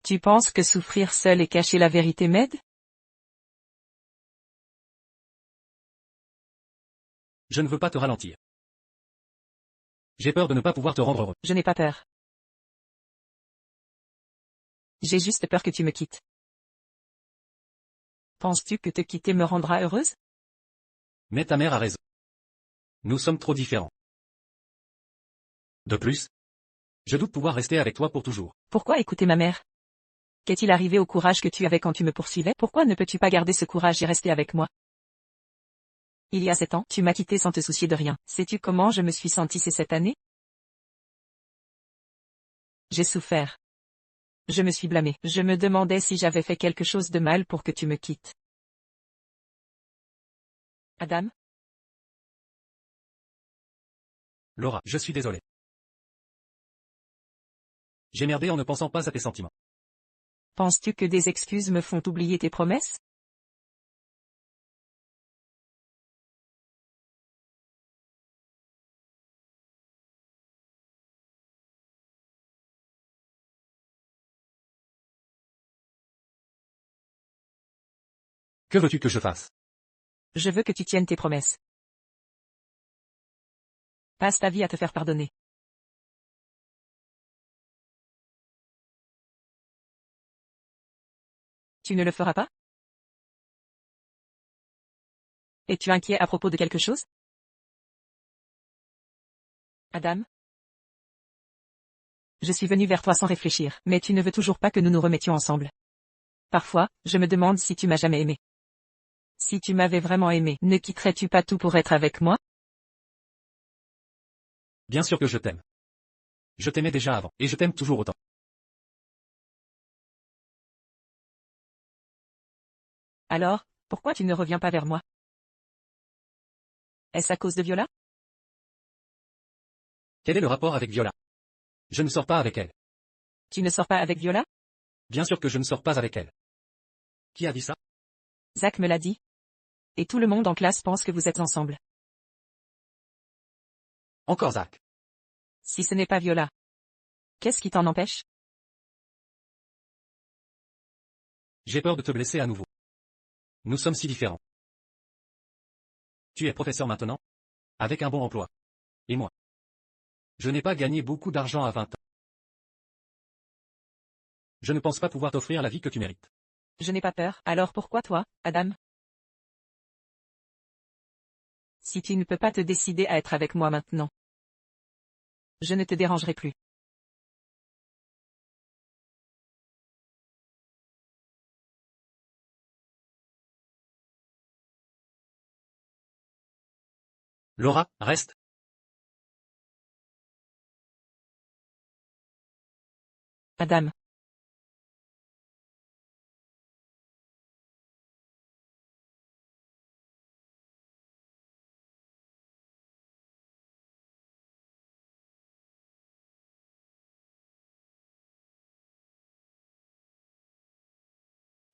Tu penses que souffrir seul et cacher la vérité m'aide? je ne veux pas te ralentir. J'ai peur de ne pas pouvoir te rendre heureux. Je n'ai pas peur. J'ai juste peur que tu me quittes. Penses-tu que te quitter me rendra heureuse? Mais ta mère a raison. Nous sommes trop différents. De plus, je doute pouvoir rester avec toi pour toujours. Pourquoi écouter ma mère? Qu'est-il arrivé au courage que tu avais quand tu me poursuivais? Pourquoi ne peux-tu pas garder ce courage et rester avec moi? Il y a 7 ans, tu m'as quitté sans te soucier de rien. Sais-tu comment je me suis sentie ces 7 années? J'ai souffert. Je me suis blâmée. Je me demandais si j'avais fait quelque chose de mal pour que tu me quittes. Adam? Laura, je suis désolé. J'ai merdé en ne pensant pas à tes sentiments. Penses-tu que des excuses me font oublier tes promesses? Que veux-tu que je fasse? Je veux que tu tiennes tes promesses. Passe ta vie à te faire pardonner. Tu ne le feras pas? Es-tu inquiet à propos de quelque chose? Adam? Je suis venu vers toi sans réfléchir, mais tu ne veux toujours pas que nous nous remettions ensemble. Parfois, je me demande si tu m'as jamais aimé. Si tu m'avais vraiment aimé, ne quitterais-tu pas tout pour être avec moi? Bien sûr que je t'aime. Je t'aimais déjà avant, et je t'aime toujours autant. Alors, pourquoi tu ne reviens pas vers moi? Est-ce à cause de Viola? Quel est le rapport avec Viola? Je ne sors pas avec elle. Tu ne sors pas avec Viola? Bien sûr que je ne sors pas avec elle. Qui a dit ça? Zach me l'a dit. Et tout le monde en classe pense que vous êtes ensemble. Encore Zach. Si ce n'est pas Viola. Qu'est-ce qui t'en empêche? J'ai peur de te blesser à nouveau. Nous sommes si différents. Tu es professeur maintenant? Avec un bon emploi. Et moi? Je n'ai pas gagné beaucoup d'argent à 20 ans. Je ne pense pas pouvoir t'offrir la vie que tu mérites. Je n'ai pas peur, alors pourquoi toi, Adam? Si tu ne peux pas te décider à être avec moi maintenant, je ne te dérangerai plus. Laura, reste. Adam.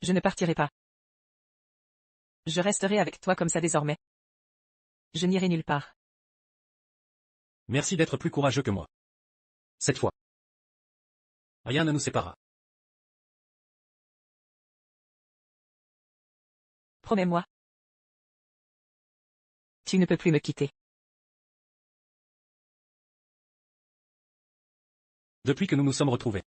Je ne partirai pas. Je resterai avec toi comme ça désormais. Je n'irai nulle part. Merci d'être plus courageux que moi. Cette fois. Rien ne nous séparera. Promets-moi. Tu ne peux plus me quitter. Depuis que nous nous sommes retrouvés.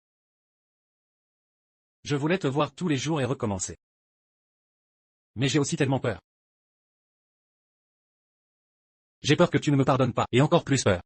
Je voulais te voir tous les jours et recommencer. Mais j'ai aussi tellement peur. J'ai peur que tu ne me pardonnes pas, et encore plus peur.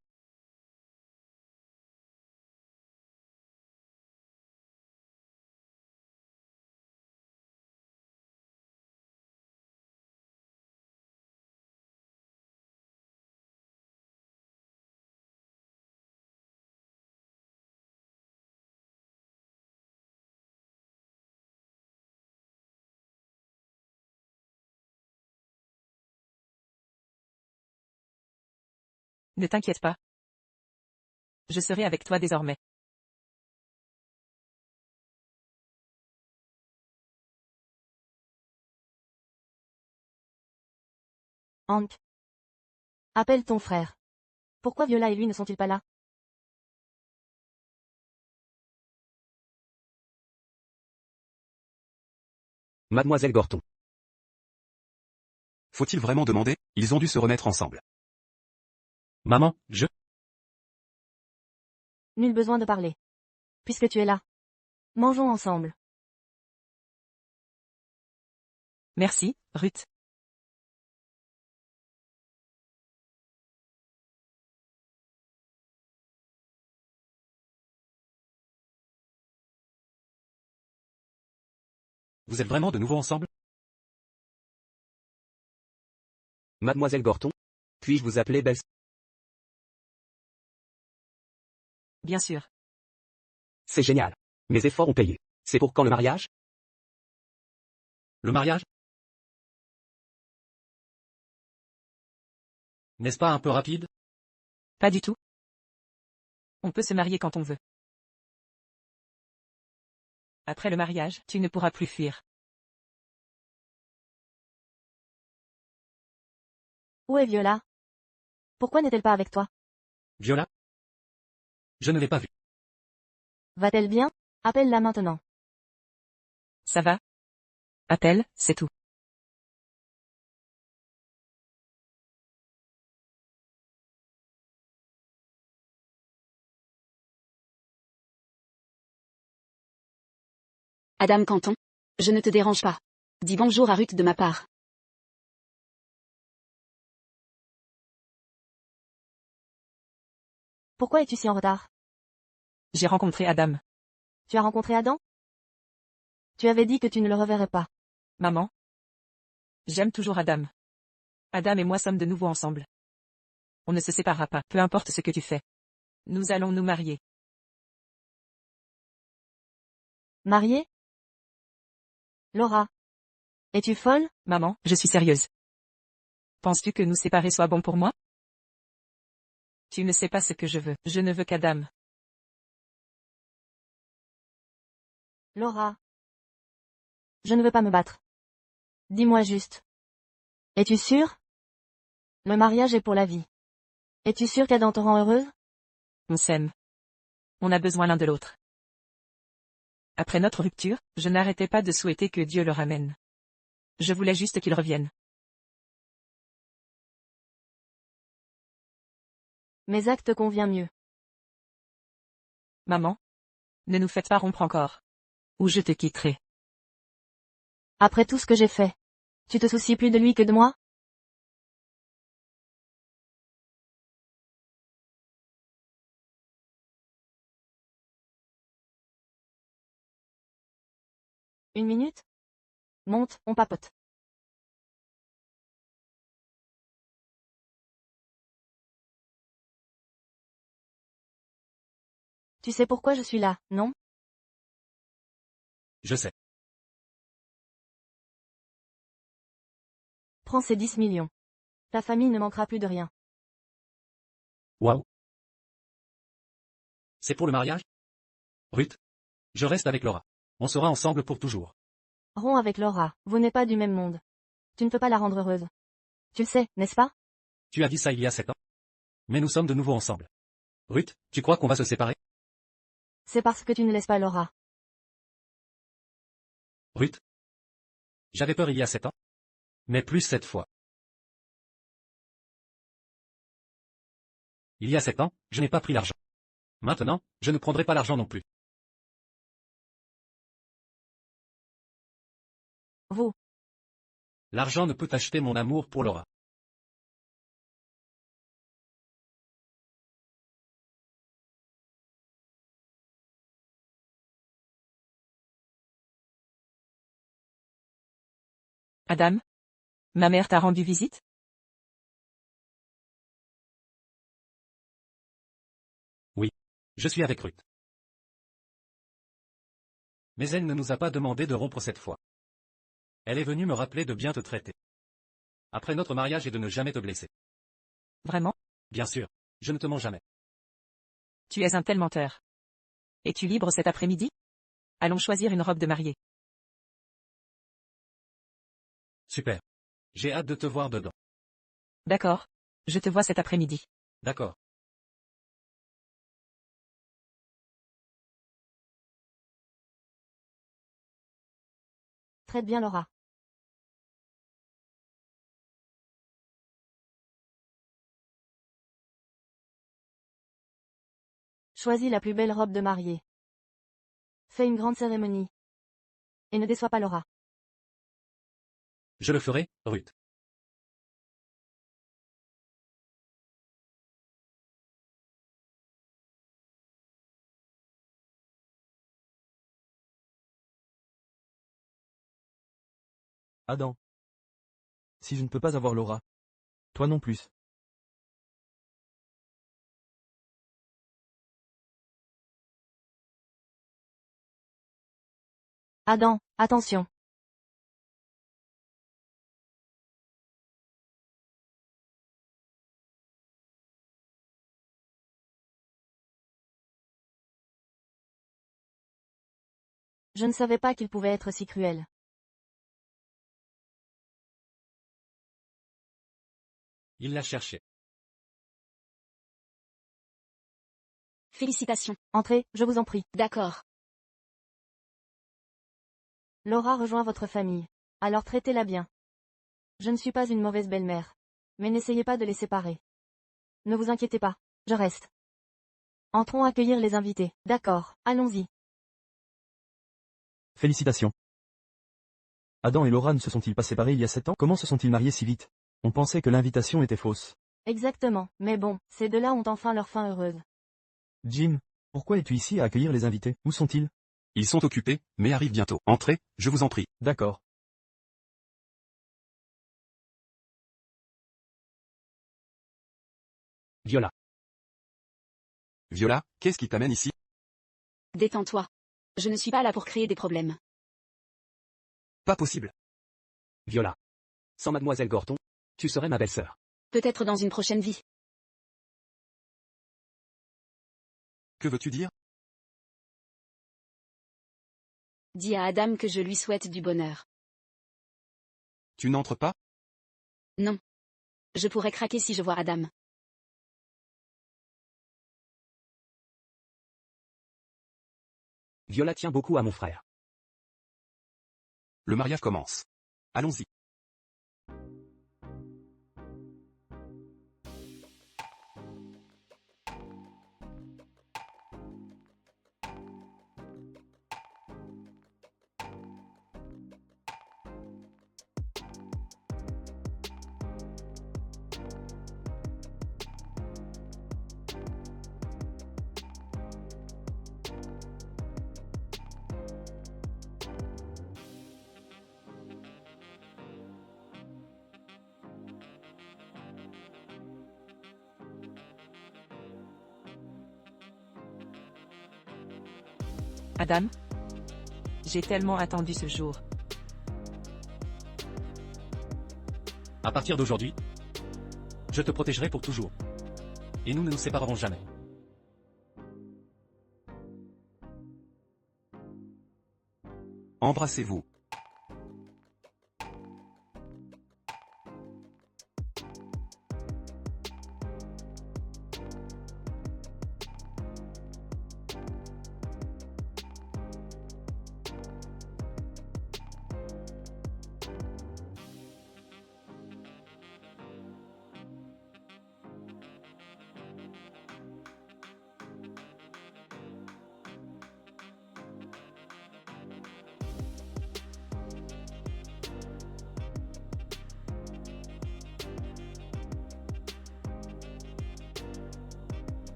Ne t'inquiète pas. Je serai avec toi désormais. Hank. Appelle ton frère. Pourquoi Viola et lui ne sont-ils pas là? Mademoiselle Gorton. Faut-il vraiment demander? Ils ont dû se remettre ensemble. Maman, Nul besoin de parler. Puisque tu es là. Mangeons ensemble. Merci, Ruth. vous êtes vraiment de nouveau ensemble? Mademoiselle Gorton? Puis-je vous appeler Belle? Bien sûr. C'est génial. Mes efforts ont payé. C'est pour quand le mariage? Le mariage? N'est-ce pas un peu rapide? Pas du tout. On peut se marier quand on veut. Après le mariage, tu ne pourras plus fuir. Où est Viola? Pourquoi n'est-elle pas avec toi? Viola? Je ne l'ai pas vue. Va-t-elle bien? Appelle-la maintenant. Ça va? Appelle, c'est tout. Adam Canton. Je ne te dérange pas. Dis bonjour à Ruth de ma part. Pourquoi es-tu si en retard? J'ai rencontré Adam. Tu as rencontré Adam? Tu avais dit que tu ne le reverrais pas. Maman? J'aime toujours Adam. Adam et moi sommes de nouveau ensemble. On ne se séparera pas, peu importe ce que tu fais. Nous allons nous marier. Marié? Laura. Es-tu folle? Maman, je suis sérieuse. Penses-tu que nous séparer soit bon pour moi? Tu ne sais pas ce que je veux. Je ne veux qu'Adam. Laura. Je ne veux pas me battre. Dis-moi juste. Es-tu sûre? Le mariage est pour la vie. Es-tu sûre qu'Adam te rend heureuse? On s'aime. On a besoin l'un de l'autre. Après notre rupture, je n'arrêtais pas de souhaiter que Dieu le ramène. Je voulais juste qu'il revienne. Mes actes conviennent mieux. Maman? Ne nous faites pas rompre encore. Ou je te quitterai. Après tout ce que j'ai fait. Tu te soucies plus de lui que de moi? Une minute? Monte, on papote. Tu sais pourquoi je suis là, non? Je sais. Prends ces 10 millions. Ta famille ne manquera plus de rien. Waouh. C'est pour le mariage? Ruth? Je reste avec Laura. On sera ensemble pour toujours. Romps avec Laura, vous n'êtes pas du même monde. Tu ne peux pas la rendre heureuse. Tu le sais, n'est-ce pas? Tu as dit ça il y a 7 ans. Mais nous sommes de nouveau ensemble. Ruth, tu crois qu'on va se séparer? C'est parce que tu ne laisses pas Laura. Ruth? J'avais peur il y a 7 ans. Mais plus cette fois. Il y a 7 ans, je n'ai pas pris l'argent. Maintenant, je ne prendrai pas l'argent non plus. Vous. L'argent ne peut acheter mon amour pour Laura. Adam? Ma mère t'a rendu visite? Oui. Je suis avec Ruth. Mais elle ne nous a pas demandé de rompre cette fois. Elle est venue me rappeler de bien te traiter. Après notre mariage et de ne jamais te blesser. Vraiment? Bien sûr. Je ne te mens jamais. Tu es un tel menteur. Es-tu libre cet après-midi? Allons choisir une robe de mariée. Super. J'ai hâte de te voir dedans. D'accord. Je te vois cet après-midi. D'accord. Très bien Laura. Choisis la plus belle robe de mariée. Fais une grande cérémonie. Et ne déçois pas Laura. Je le ferai, Ruth. Adam. Si je ne peux pas avoir Laura. Toi non plus. Adam, attention. Je ne savais pas qu'il pouvait être si cruel. Il l'a cherché. Félicitations. Entrez, je vous en prie. D'accord. Laura rejoint votre famille. Alors traitez-la bien. Je ne suis pas une mauvaise belle-mère. Mais n'essayez pas de les séparer. Ne vous inquiétez pas, je reste. Entrons accueillir les invités. D'accord, allons-y. Félicitations. Adam et Laura ne se sont-ils pas séparés il y a 7 ans? Comment se sont-ils mariés si vite? On pensait que l'invitation était fausse. Exactement, mais bon, ces deux-là ont enfin leur fin heureuse. Jim, pourquoi es-tu ici à accueillir les invités? Où sont-ils? Ils sont occupés, mais arrivent bientôt. Entrez, je vous en prie. D'accord. Viola. Viola, qu'est-ce qui t'amène ici? Détends-toi. Je ne suis pas là pour créer des problèmes. Pas possible. Viola. Sans mademoiselle Gorton, tu serais ma belle-sœur. Peut-être dans une prochaine vie. Que veux-tu dire? Dis à Adam que je lui souhaite du bonheur. Tu n'entres pas? Non. Je pourrais craquer si je vois Adam. Viola tient beaucoup à mon frère. Le mariage commence. Allons-y. Adam? J'ai tellement attendu ce jour. À partir d'aujourd'hui, je te protégerai pour toujours. Et nous ne nous séparerons jamais. Embrassez-vous.